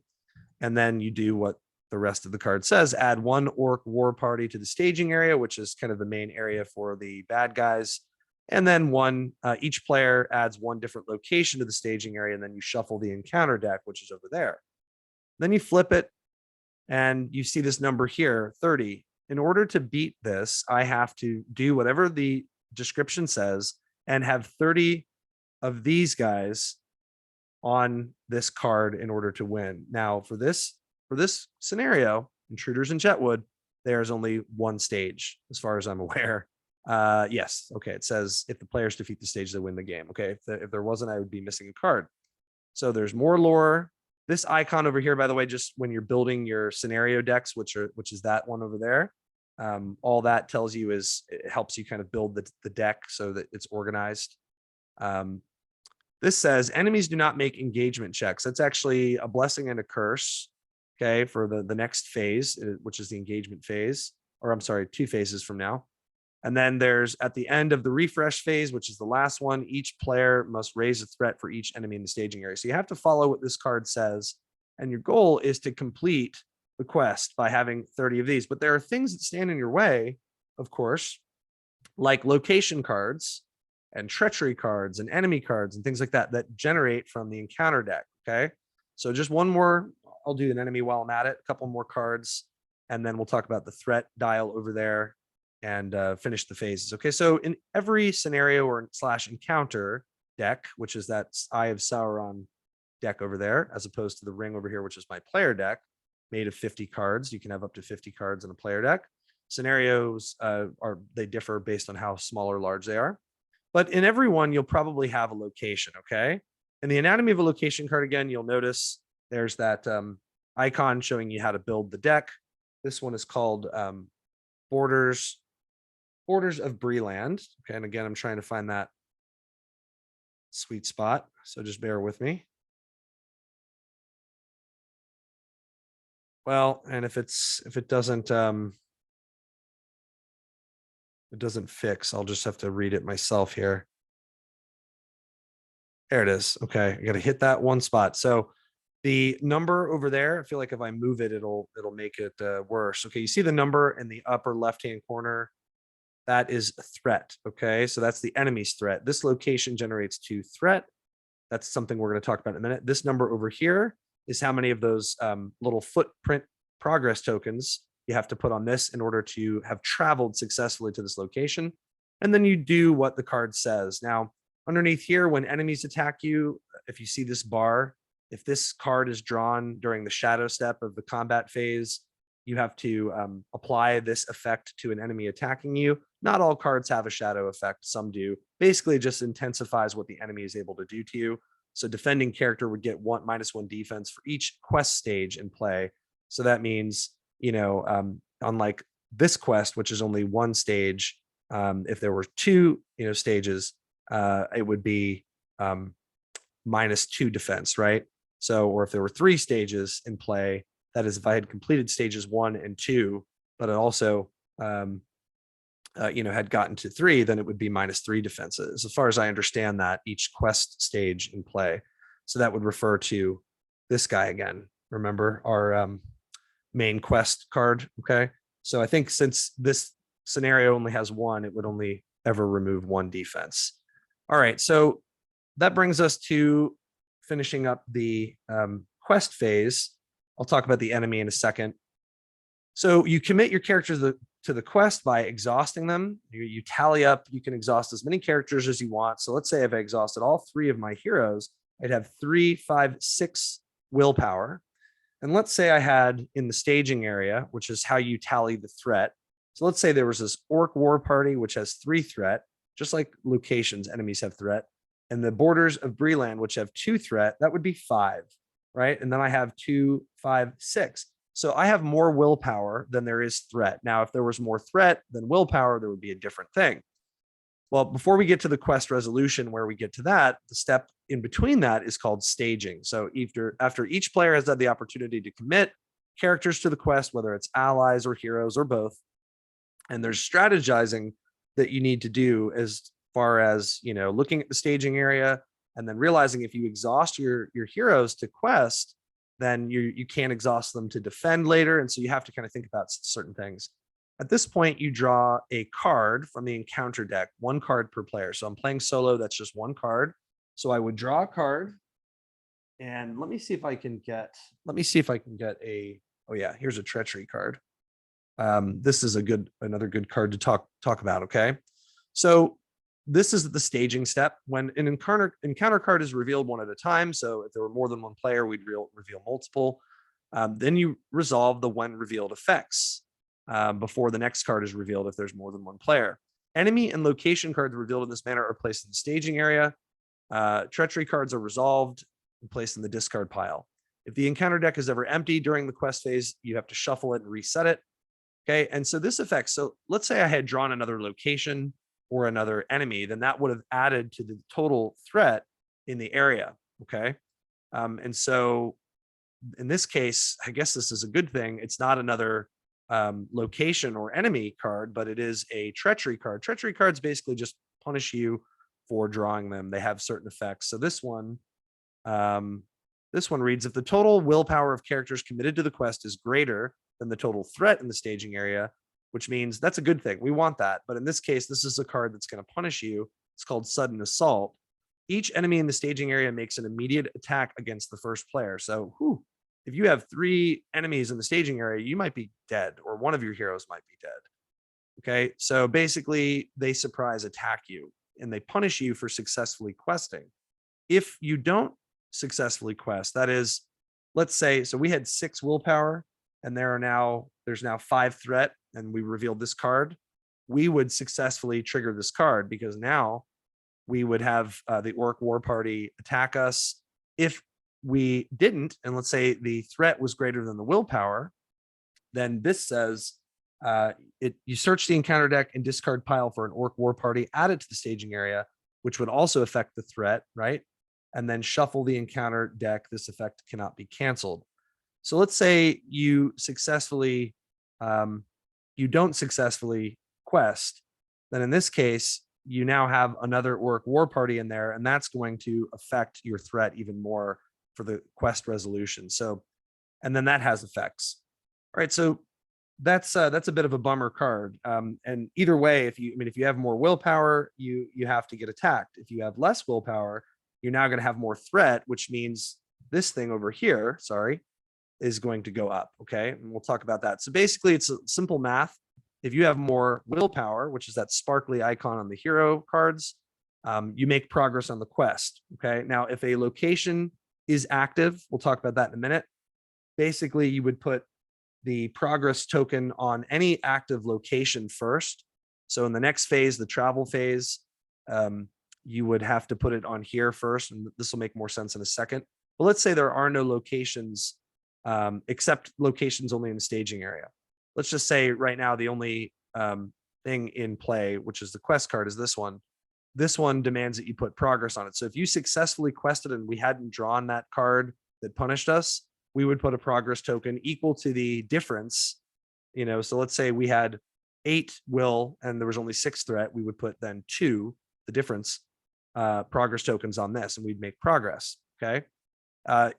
And then you do what the rest of the card says, add one orc war party to the staging area, which is kind of the main area for the bad guys. And then each player adds one different location to the staging area, and then you shuffle the encounter deck, which is over there. Then you flip it, and you see this number here, 30. In order to beat this, I have to do whatever the description says and have 30 of these guys on this card in order to win. Now, for this scenario, Intruders in Chetwood, there's only one stage, as far as I'm aware. Yes. Okay. It says if the players defeat the stage, they win the game. Okay. If there wasn't, I would be missing a card. So there's more lore. This icon over here, by the way, just when you're building your scenario decks, which is that one over there, all that tells you is it helps you kind of build the deck so that it's organized. This says enemies do not make engagement checks. That's actually a blessing and a curse. Okay, for the next phase, which is the engagement phase, or I'm sorry, 2 phases from now. And then there's at the end of the refresh phase, which is the last one, each player must raise a threat for each enemy in the staging area. So you have to follow what this card says. And your goal is to complete the quest by having 30 of these. But there are things that stand in your way, of course, like location cards and treachery cards and enemy cards and things like that, that generate from the encounter deck. Okay. So just one more, I'll do an enemy while I'm at it, a couple more cards, and then we'll talk about the threat dial over there and finish the phases. Okay, so in every scenario or / encounter deck, which is that Eye of Sauron deck over there, as opposed to the ring over here, which is my player deck, made of 50 cards. You can have up to 50 cards in a player deck. Scenarios they differ based on how small or large they are. But in every one, you'll probably have a location, okay? In the anatomy of a location card, again, you'll notice there's that icon showing you how to build the deck. This one is called Borders of Breeland. Okay, and again, I'm trying to find that sweet spot, so just bear with me. Well, and if it doesn't fix, I'll just have to read it myself here. There it is. Okay, I got to hit that one spot. So the number over there, I feel like if I move it, it'll make it worse. Okay, you see the number in the upper left-hand corner? That is a threat. Okay, so that's the enemy's threat. This location generates 2 threat. That's something we're going to talk about in a minute. This number over here is how many of those little footprint progress tokens you have to put on this in order to have traveled successfully to this location. And then you do what the card says. Now, underneath here, when enemies attack you, if you see this bar, if this card is drawn during the shadow step of the combat phase, you have to apply this effect to an enemy attacking you. Not all cards have a shadow effect, some do. Basically, it just intensifies what the enemy is able to do to you. So defending character would get -1 defense for each quest stage in play. So that means, unlike this quest, which is only 1 stage, if there were 2, stages, it would be -2 defense, right? So, or if there were 3 stages in play, that is, if I had completed stages 1 and 2, but it also, had gotten to 3, then it would be -3 defenses, as far as I understand that, each quest stage in play. So that would refer to this guy again. Remember our main quest card? Okay. So I think since this scenario only has 1, it would only ever remove 1 defense. All right. So that brings us to finishing up the quest phase. I'll talk about the enemy in a second. So you commit your characters to the quest by exhausting them. You tally up, you can exhaust as many characters as you want. So let's say if I exhausted all 3 of my heroes, I'd have 3, 5, 6 willpower. And let's say I had in the staging area, which is how you tally the threat. So let's say there was this orc war party, which has 3 threat, just like locations, enemies have threat. And the borders of Breland, which have 2 threat, that would be 5, right? And then I have 2, 5, 6. So I have more willpower than there is threat. Now, if there was more threat than willpower, there would be a different thing. Well, before we get to the quest resolution, where we get to that, the step in between that is called staging. So after each player has had the opportunity to commit characters to the quest, whether it's allies or heroes or both, and there's strategizing that you need to do as far as, looking at the staging area and then realizing if you exhaust your heroes to quest, then you can't exhaust them to defend later. And so you have to kind of think about certain things. At this point, you draw a card from the encounter deck, 1 card per player. So I'm playing solo, that's just 1 card. So I would draw a card. And let me see if I can get oh yeah, here's a treachery card. This is another good card to talk about. Okay. So this is the staging step. When an encounter card is revealed 1 at a time. So if there were more than 1 player, we'd reveal multiple. Then you resolve the when revealed effects before the next card is revealed if there's more than 1 player. Enemy and location cards revealed in this manner are placed in the staging area. Treachery cards are resolved and placed in the discard pile. If the encounter deck is ever empty during the quest phase, you have to shuffle it and reset it. Okay, and so this affects, so let's say I had drawn another location or another enemy, then that would have added to the total threat in the area. Okay, and so in this case, I guess this is a good thing. It's not another location or enemy card, but it is a treachery card. Treachery cards basically just punish you for drawing them. They have certain effects. So this one reads, if the total willpower of characters committed to the quest is greater than the total threat in the staging area, which means that's a good thing. We want that. But in this case, this is a card that's going to punish you. It's called Sudden Assault. Each enemy in the staging area makes an immediate attack against the first player. So if you have 3 enemies in the staging area, you might be dead, or one of your heroes might be dead. Okay, so basically they surprise attack you and they punish you for successfully questing. If you don't successfully quest, that is, let's say, so we had 6 willpower and there's now 5 threat and we revealed this card, we would successfully trigger this card because now we would have the Orc War Party attack us. If we didn't, and let's say the threat was greater than the willpower, then this says you search the encounter deck and discard pile for an Orc War Party, add it to the staging area, which would also affect the threat, right? And then shuffle the encounter deck. This effect cannot be canceled. So let's say you don't successfully quest, then in this case, you now have another Orc War Party in there, and that's going to affect your threat even more for the quest resolution. So, and then that has effects. All right, so that's a bit of a bummer card. And either way, if you have more willpower, you have to get attacked. If you have less willpower, you're now going to have more threat, which means this thing over here, is going to go up. Okay, and we'll talk about that. So basically, it's a simple math. If you have more willpower, which is that sparkly icon on the hero cards, you make progress on the quest. Okay, now if a location is active, we'll talk about that in a minute. Basically, you would put the progress token on any active location first. So in the next phase, the travel phase, you would have to put it on here first, and this will make more sense in a second. But let's say there are no locations except locations only in the staging area. Let's just say right now the only thing in play, which is the quest card, is this one. This one demands that you put progress on it. So if you successfully quested and we hadn't drawn that card that punished us, we would put a progress token equal to the difference. So let's say we had 8 will and there was only 6 threat, we would put then 2, the difference, progress tokens on this, and we'd make progress. Okay.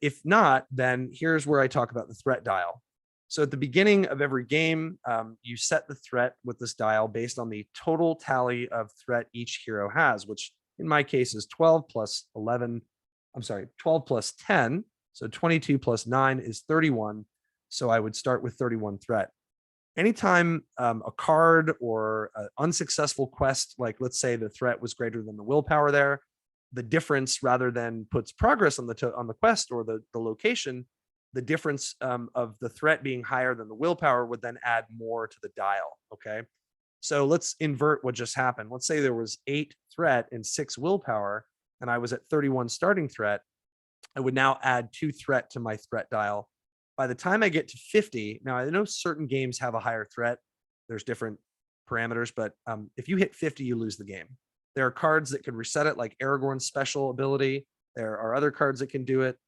If not, then here's where I talk about the threat dial. So at the beginning of every game, you set the threat with this dial based on the total tally of threat each hero has, which in my case is 12 plus 11. I'm sorry, 12 plus 10, So 22 plus 9 is 31. So I would start with 31 threat. Anytime a card or an unsuccessful quest, like let's say the threat was greater than the willpower there, the difference rather than puts progress on the quest or the location, the difference of the threat being higher than the willpower would then add more to the dial. Okay. So let's invert what just happened. Let's say there was 8 threat and 6 willpower, and I was at 31 starting threat. I would now add 2 threat to my threat dial. By the time I get to 50, now I know certain games have a higher threat. There's different parameters, but if you hit 50, you lose the game. There are cards that can reset it, like Aragorn's special ability. There are other cards that can do it.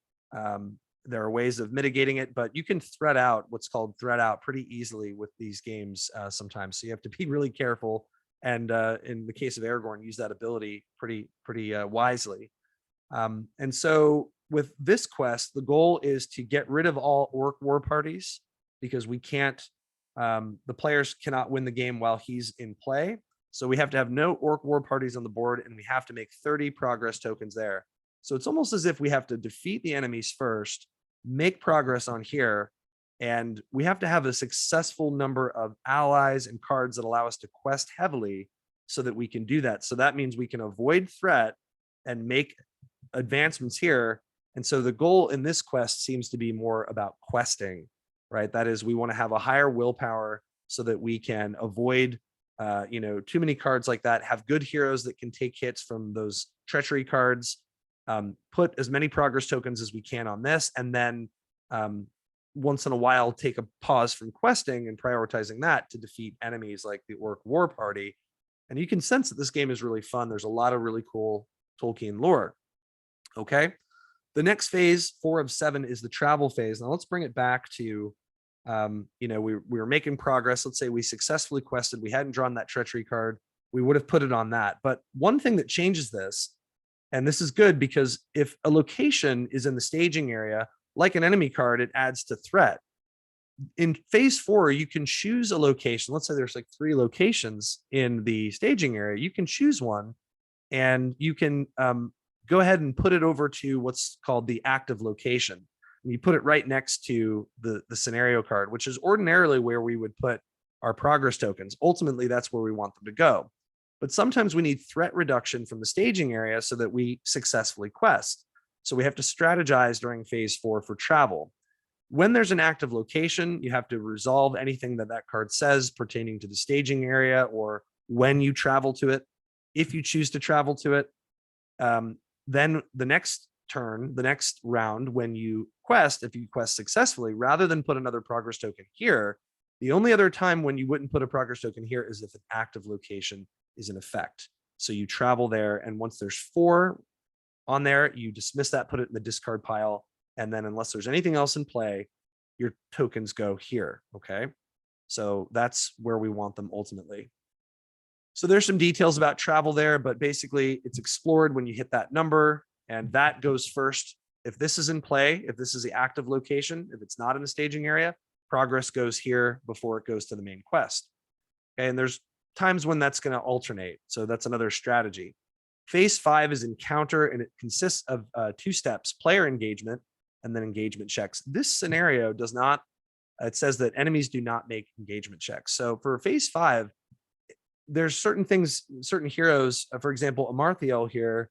There are ways of mitigating it, but you can threat out what's called threat out pretty easily with these games sometimes. So you have to be really careful. And in the case of Aragorn, use that ability pretty wisely. And so with this quest, the goal is to get rid of all orc war parties because we can't, the players cannot win the game while he's in play. So we have to have no orc war parties on the board, and we have to make 30 progress tokens there. So it's almost as if we have to defeat the enemies first, make progress on here, and we have to have a successful number of allies and cards that allow us to quest heavily so that we can do that. So that means we can avoid threat and make advancements here. And so the goal in this quest seems to be more about questing, right? That is, we want to have a higher willpower so that we can avoid too many cards like that, have good heroes that can take hits from those treachery cards, put as many progress tokens as we can on this, and then once in a while take a pause from questing and prioritizing that to defeat enemies like the Orc War Party. And you can sense that this game is really fun. There's a lot of really cool Tolkien lore. Okay. The next phase, 4 of 7, is the travel phase. Now let's bring it back to, we were making progress. Let's say we successfully quested. We hadn't drawn that treachery card. We would have put it on that. But one thing that changes this, and this is good because if a location is in the staging area, like an enemy card, it adds to threat. In phase 4, you can choose a location. Let's say there's like 3 locations in the staging area. You can choose one, and you can go ahead and put it over to what's called the active location. And you put it right next to the scenario card, which is ordinarily where we would put our progress tokens. Ultimately, that's where we want them to go. But sometimes we need threat reduction from the staging area so that we successfully quest. So we have to strategize during phase 4 for travel. When there's an active location, you have to resolve anything that that card says pertaining to the staging area or when you travel to it. If you choose to travel to it, then the next turn, the next round, when you quest, if you quest successfully, rather than put another progress token here, the only other time when you wouldn't put a progress token here is if an active location is in effect. So you travel there, and once there's 4 on there, you dismiss that, put it in the discard pile, and then unless there's anything else in play, your tokens go here. Okay. So that's where we want them ultimately. So there's some details about travel there, but basically it's explored when you hit that number, and that goes first. If this is in play, if this is the active location, if it's not in the staging area, progress goes here before it goes to the main quest. Okay, and there's times when that's going to alternate. So that's another strategy. Phase 5 is encounter, and it consists of 2 steps: player engagement and then engagement checks. This scenario does not, it says that enemies do not make engagement checks. So for phase 5, there's certain things, certain heroes, for example, Amarthael here,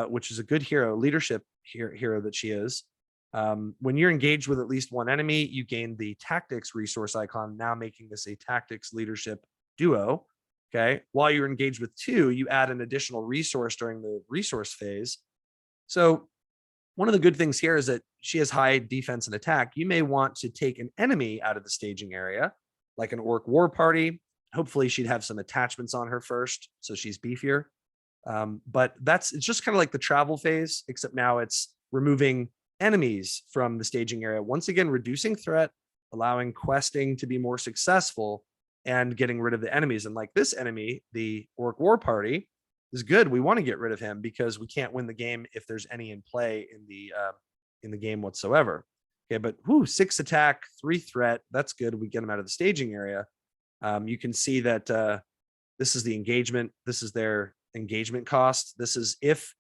which is a good hero, leadership hero that she is. When you're engaged with at least one enemy, you gain the tactics resource icon, now making this a tactics leadership duo. Okay. While you're engaged with 2, you add an additional resource during the resource phase. So one of the good things here is that she has high defense and attack. You may want to take an enemy out of the staging area, like an Orc War Party. Hopefully she'd have some attachments on her first, so she's beefier. But it's just kind of like the travel phase, except now it's removing enemies from the staging area. Once again, reducing threat, allowing questing to be more successful, and getting rid of the enemies. And like this enemy, the Orc War Party, is good. We want to get rid of him because we can't win the game if there's any in play in the game whatsoever. Okay, but 6 attack, 3 threat. That's good. We get him out of the staging area. You can see that this is the engagement. This is their engagement cost. This is if,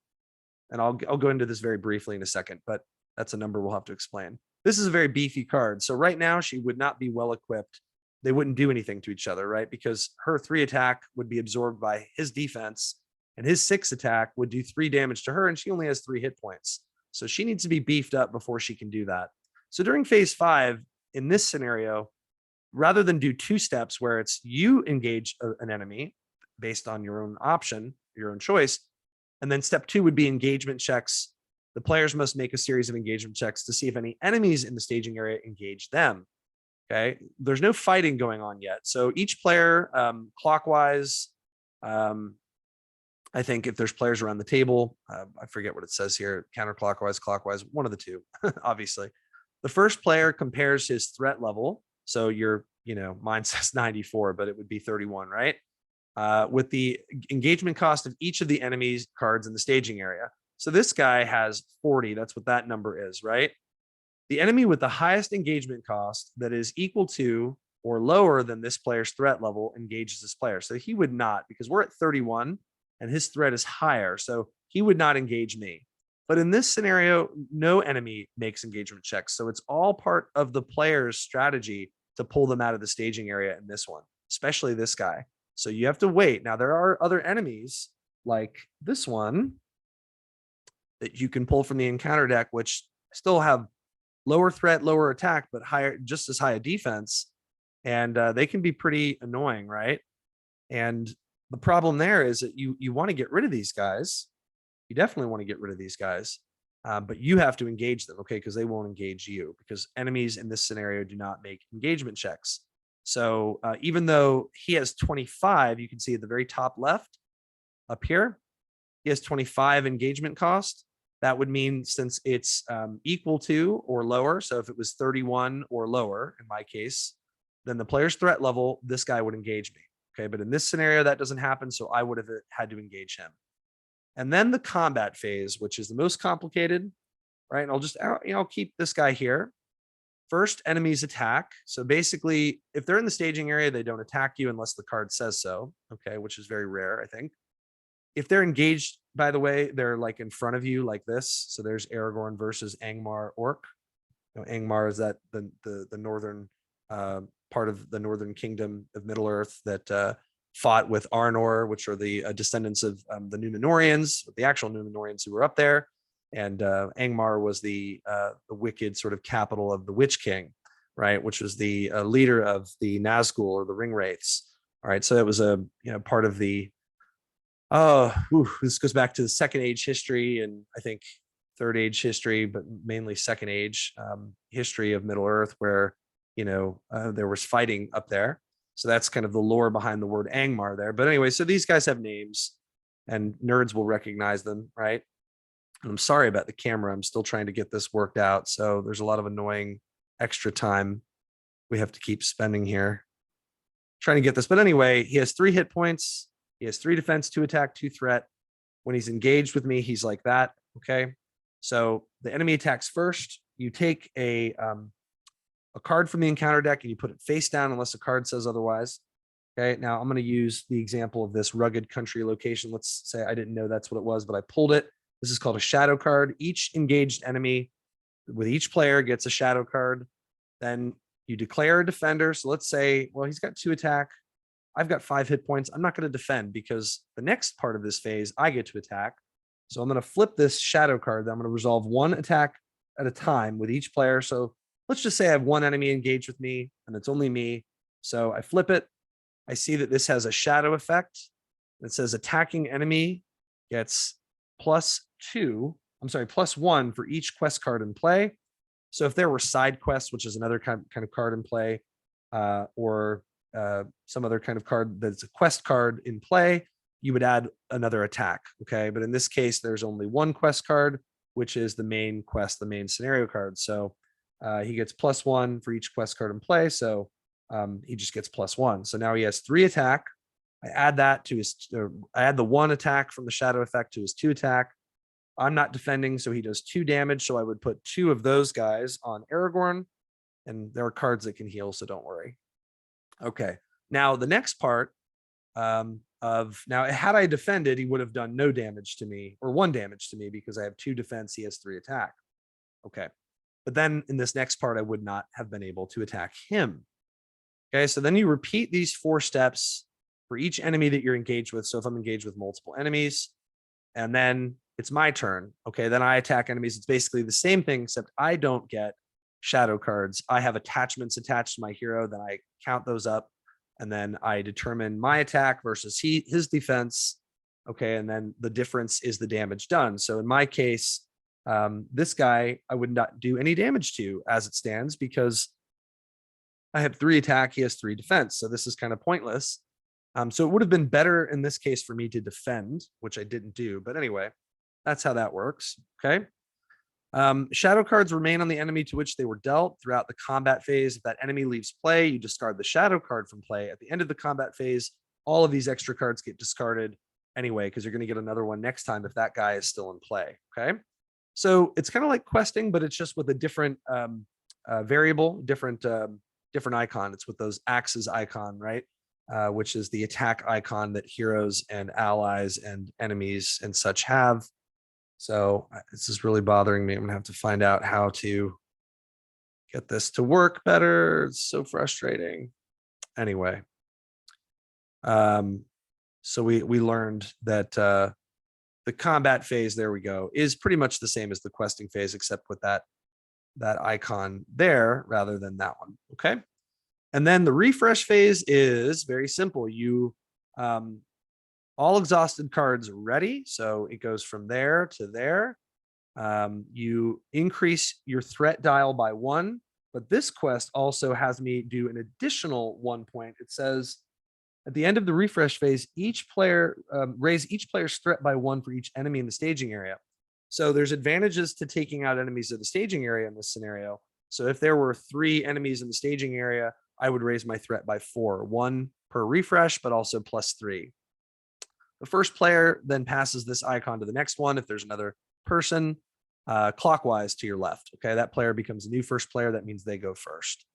and I'll go into this very briefly in a second, but That's a number we'll have to explain. This is a very beefy card. So right now she would not be well equipped. They wouldn't do anything to each other, right? Because her 3 attack would be absorbed by his defense, and his 6 attack would do 3 damage to her, and she only has 3 hit points. So she needs to be beefed up before she can do that. So during phase 5, in this scenario, rather than do 2 steps where it's you engage an enemy based on your own option, your own choice, and then step 2 would be engagement checks. The players must make a series of engagement checks to see if any enemies in the staging area engage them. Okay, there's no fighting going on yet. So each player, clockwise, I think if there's players around the table, I forget what it says here, counterclockwise, clockwise, one of the two, obviously. The first player compares his threat level. So mine says 94, but it would be 31, right? With the engagement cost of each of the enemy's cards in the staging area. So this guy has 40. That's what that number is, right? The enemy with the highest engagement cost that is equal to or lower than this player's threat level engages this player. So he would not, because we're at 31 and his threat is higher. So he would not engage me. But in this scenario, no enemy makes engagement checks. So it's all part of the player's strategy to pull them out of the staging area in this one, especially this guy. So you have to wait. Now, there are other enemies like this one that you can pull from the encounter deck, which still have lower threat, lower attack, but higher, just as high a defense. And they can be pretty annoying, right? And the problem there is that you want to get rid of these guys. You definitely want to get rid of these guys, but you have to engage them, okay? Because they won't engage you, because enemies in this scenario do not make engagement checks. So even though he has 25, you can see at the very top left up here, he has 25 engagement cost. That would mean, since it's equal to or lower, so if it was 31 or lower, in my case, then the player's threat level, this guy would engage me. Okay, but in this scenario, that doesn't happen, so I would have had to engage him. And then the combat phase, which is the most complicated, right? And I'll keep this guy here. First, enemies attack. So basically, if they're in the staging area, they don't attack you unless the card says so, okay, which is very rare, I think. If they're engaged, by the way, they're like in front of you like this. So there's Aragorn versus Angmar Orc. Angmar is that the northern part of the northern kingdom of Middle Earth that fought with Arnor, which are the descendants of the Númenóreans, the actual Númenóreans who were up there. And Angmar was the wicked sort of capital of the Witch King, right? Which was the leader of the Nazgul, or the Ring Wraiths. All right, so that was a part of the this goes back to the Second Age history, and I think Third Age history, but mainly Second Age history of Middle Earth, where there was fighting up there. So that's kind of the lore behind the word Angmar there. But anyway, so these guys have names, and nerds will recognize them, right? And I'm sorry about the camera. I'm still trying to get this worked out. So there's a lot of annoying extra time we have to keep spending here trying to get this. But anyway, he has 3 hit points. He has 3 defense, 2 attack, 2 threat. When he's engaged with me, he's like that. Okay. So the enemy attacks first. You take a card from the encounter deck and you put it face down unless a card says otherwise. Okay. Now I'm going to use the example of this rugged country location. Let's say I didn't know that's what it was, but I pulled it. This is called a shadow card. Each engaged enemy with each player gets a shadow card. Then you declare a defender. So let's say, well, he's got 2 attack. I've got 5 hit points. I'm not going to defend, because the next part of this phase, I get to attack. So I'm going to flip this shadow card. I'm going to resolve 1 attack at a time with each player. So let's just say I have 1 enemy engaged with me, and it's only me. So I flip it. I see that this has a shadow effect. It says attacking enemy gets +1 for each quest card in play. So if there were side quests, which is another kind of card in play, or some other kind of card that's a quest card in play, you would add another attack. Okay. But in this case, there's only 1 quest card, which is the main quest, the main scenario card. So he gets +1 for each quest card in play. So he just gets +1. So now he has 3 attack. I add that to I add the 1 attack from the shadow effect to his 2 attack. I'm not defending, so he does 2 damage. So I would put 2 of those guys on Aragorn, and there are cards that can heal, so don't worry. Okay. Now the next part had I defended, he would have done no damage to me, or 1 damage to me, because I have 2 defense. He has 3 attack. Okay. But then in this next part, I would not have been able to attack him. Okay. So then you repeat these 4 steps for each enemy that you're engaged with. So if I'm engaged with multiple enemies, and then it's my turn. Okay. Then I attack enemies. It's basically the same thing, except I don't get shadow cards. I have attachments attached to my hero. Then I count those up, and then I determine my attack versus his defense. Okay. And then the difference is the damage done. So in my case, this guy I would not do any damage to as it stands, because I have 3 attack, he has 3 defense. So this is kind of pointless. So it would have been better in this case for me to defend, which I didn't do. But anyway, that's how that works. Okay. Shadow cards remain on the enemy to which they were dealt throughout the combat phase. If that enemy leaves play, you discard the shadow card from play. At the end of the combat phase, all of these extra cards get discarded anyway, because you're going to get another one next time if that guy is still in play. Okay. So it's kind of like questing, but it's just with a different variable, different icon. It's with those axes icon, right? Which is the attack icon that heroes and allies and enemies and such have. So this is really bothering me. I'm gonna have to find out how to get this to work better. It's so frustrating. Anyway, so we learned that the combat phase, there we go, is pretty much the same as the questing phase, except with that icon there rather than that one. Okay. And then the refresh phase is very simple. You all exhausted cards ready. So it goes from there to there. You increase your threat dial by 1, but this quest also has me do an additional 1 point. It says at the end of the refresh phase, each player raise each player's threat by 1 for each enemy in the staging area. So there's advantages to taking out enemies of the staging area in this scenario. So if there were 3 enemies in the staging area, I would raise my threat by 4, 1 per refresh, but also +3. The first player then passes this icon to the next one. If there's another person, clockwise to your left. Okay, that player becomes a new first player. That means they go first.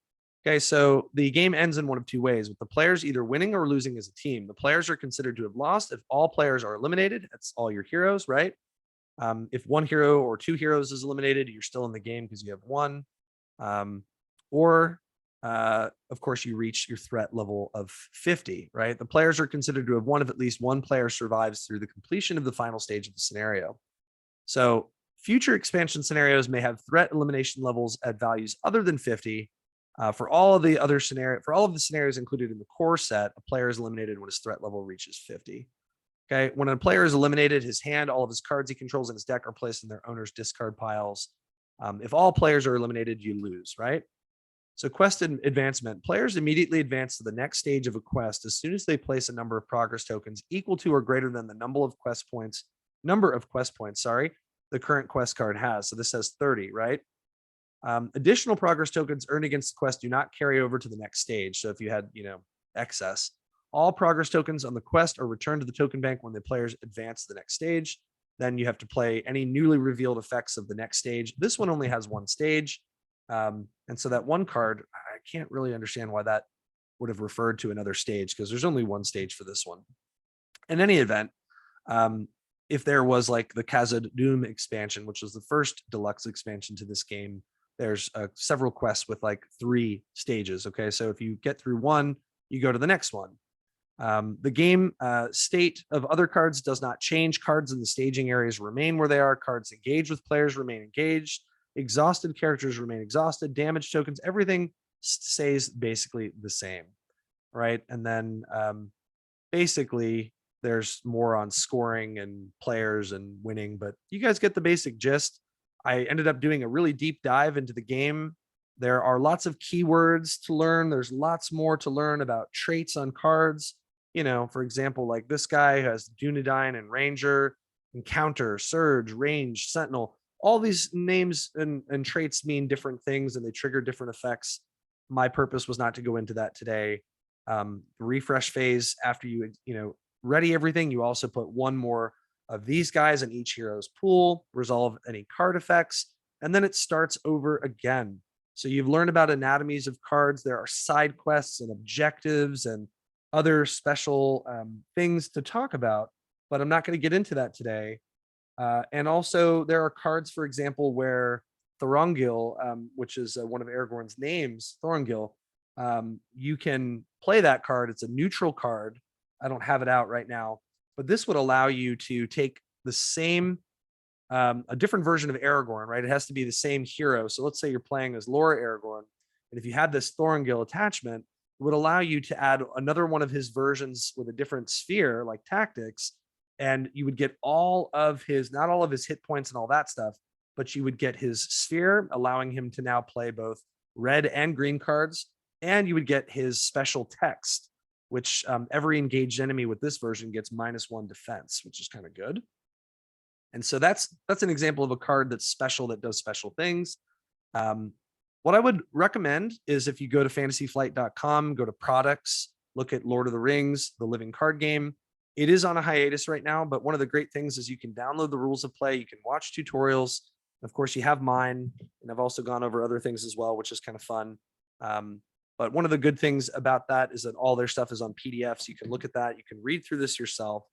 Okay, so the game ends in one of 2 ways, with the players either winning or losing as a team. The players are considered to have lost if all players are eliminated. That's all your heroes, right? If 1 hero or 2 heroes is eliminated, you're still in the game because you have 1. Or of course, you reach your threat level of 50, right? The players are considered to have won if at least 1 player survives through the completion of the final stage of the scenario. So future expansion scenarios may have threat elimination levels at values other than 50. For all of the scenarios included in the core set, a player is eliminated when his threat level reaches 50. Okay, when a player is eliminated, his hand, all of his cards he controls in his deck are placed in their owner's discard piles. If all players are eliminated, you lose, right? So quest advancement, players immediately advance to the next stage of a quest as soon as they place a number of progress tokens equal to or greater than the number of quest points, the current quest card has. So this says 30, right? Additional progress tokens earned against the quest do not carry over to the next stage. So if you had, excess, all progress tokens on the quest are returned to the token bank when the players advance to the next stage. Then you have to play any newly revealed effects of the next stage. This one only has 1 stage. And so that 1 card, I can't really understand why that would have referred to another stage, because there's only 1 stage for this one. In any event, if there was like the Khazad-dûm expansion, which was the first deluxe expansion to this game, there's several quests with like 3 stages. Okay, so if you get through 1, you go to the next one. The game state of other cards does not change. Cards in the staging areas remain where they are. Cards engaged with players remain engaged. Exhausted characters remain exhausted. Damage tokens, everything stays basically the same, right? And then basically there's more on scoring and players and winning, but you guys get the basic gist. I ended up doing a really deep dive into the game. There are lots of keywords to learn. There's lots more to learn about traits on cards. For example, like this guy has Dunedain and Ranger, Encounter, Surge, Range, Sentinel. All these names and traits mean different things, and they trigger different effects. My purpose was not to go into that today. The refresh phase, after you ready everything, you also put 1 more of these guys in each hero's pool, resolve any card effects, and then it starts over again. So you've learned about anatomies of cards. There are side quests and objectives and other special things to talk about, but I'm not going to get into that today. And also there are cards, for example, where Thorongil, which is one of Aragorn's names, Thorongil, you can play that card. It's a neutral card. I don't have it out right now, but this would allow you to take the same, a different version of Aragorn, right? It has to be the same hero. So let's say you're playing as Laura Aragorn, and if you had this Thorongil attachment, it would allow you to add another one of his versions with a different sphere, like tactics, and you would get all of his, not all of his hit points and all that stuff, but you would get his sphere, allowing him to now play both red and green cards, and you would get his special text, which every engaged enemy with this version gets -1 defense, which is kind of good. And so that's an example of a card that's special, that does special things. What I would recommend is if you go to fantasyflight.com, go to products, look at Lord of the Rings, the living card game. It is on a hiatus right now, but one of the great things is you can download the rules of play, you can watch tutorials. Of course, you have mine, and I've also gone over other things as well, which is kind of fun. But one of the good things about that is that all their stuff is on PDFs. You can look at that, you can read through this yourself,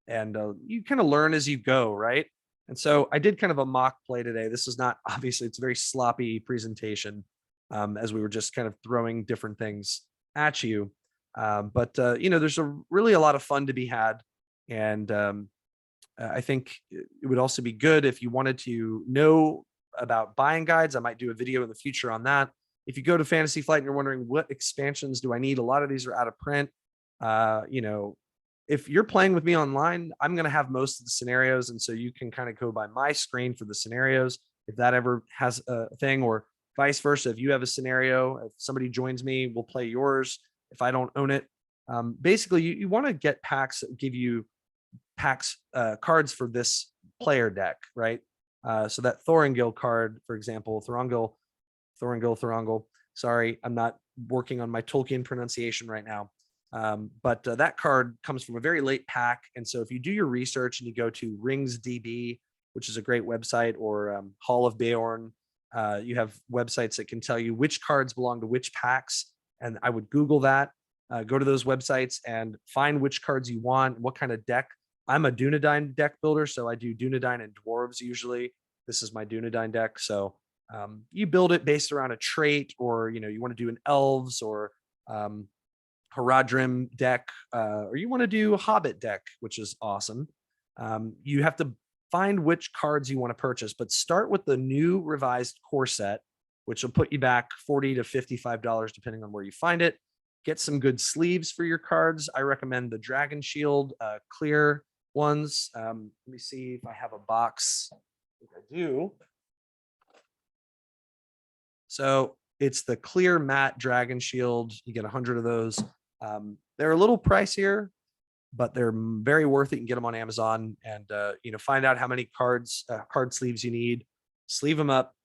and you kind of learn as you go, right? And so I did kind of a mock play today. This is not, obviously, it's a very sloppy presentation, as we were just kind of throwing different things at you. But there's really a lot of fun to be had. And I think it would also be good if you wanted to know about buying guides. I might do a video in the future on that. If you go to Fantasy Flight and you're wondering what expansions do I need, a lot of these are out of print. If you're playing with me online, I'm going to have most of the scenarios. And so you can kind of go by my screen for the scenarios, if that ever has a thing, or vice versa. If you have a scenario, if somebody joins me, we'll play yours if I don't own it. Basically, you want to get packs that give you cards for this player deck, right? So that Thorongil card, for example, Thorongil. Sorry, I'm not working on my Tolkien pronunciation right now. But that card comes from a very late pack. And so if you do your research and you go to RingsDB, which is a great website, or Hall of Beorn, you have websites that can tell you which cards belong to which packs. And I would Google that, go to those websites and find which cards you want, what kind of deck. I'm a Dunedain deck builder, so I do Dunedain and Dwarves usually. This is my Dunedain deck. So you build it based around a trait, or you want to do an elves or Haradrim deck, or you want to do a Hobbit deck, which is awesome. You have to find which cards you want to purchase, but start with the new revised core set, which will put you back $40 to $55 depending on where you find it. Get some good sleeves for your cards. I recommend the Dragon Shield clear ones. Let me see if I have a box. I think I do. So it's the clear matte Dragon Shield. You get 100 of those. They're a little pricier, but they're very worth it. You can get them on Amazon, and find out how many card sleeves you need, sleeve them up.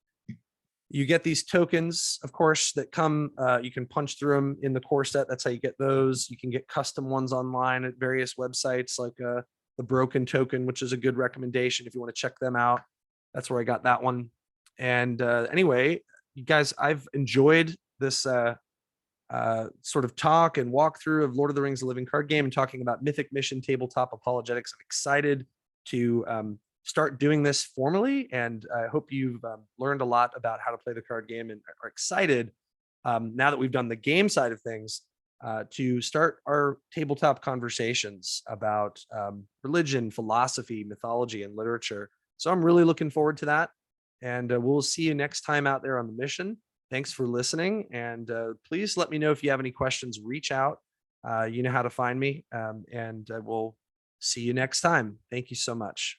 You get these tokens, of course, that come, you can punch through them in the core set. That's how you get those. You can get custom ones online at various websites, like the Broken Token, which is a good recommendation if you want to check them out. That's where I got that one. And anyway, you guys, I've enjoyed this sort of talk and walkthrough of Lord of the Rings: The Living Card Game, and talking about Mythic Mission Tabletop Apologetics. I'm excited to start doing this formally, and I hope you've learned a lot about how to play the card game, and are excited, now that we've done the game side of things, to start our tabletop conversations about religion, philosophy, mythology, and literature. So I'm really looking forward to that, and we'll see you next time out there on the mission. Thanks for listening, and please let me know if you have any questions. Reach out. You know how to find me, and we'll see you next time. Thank you so much.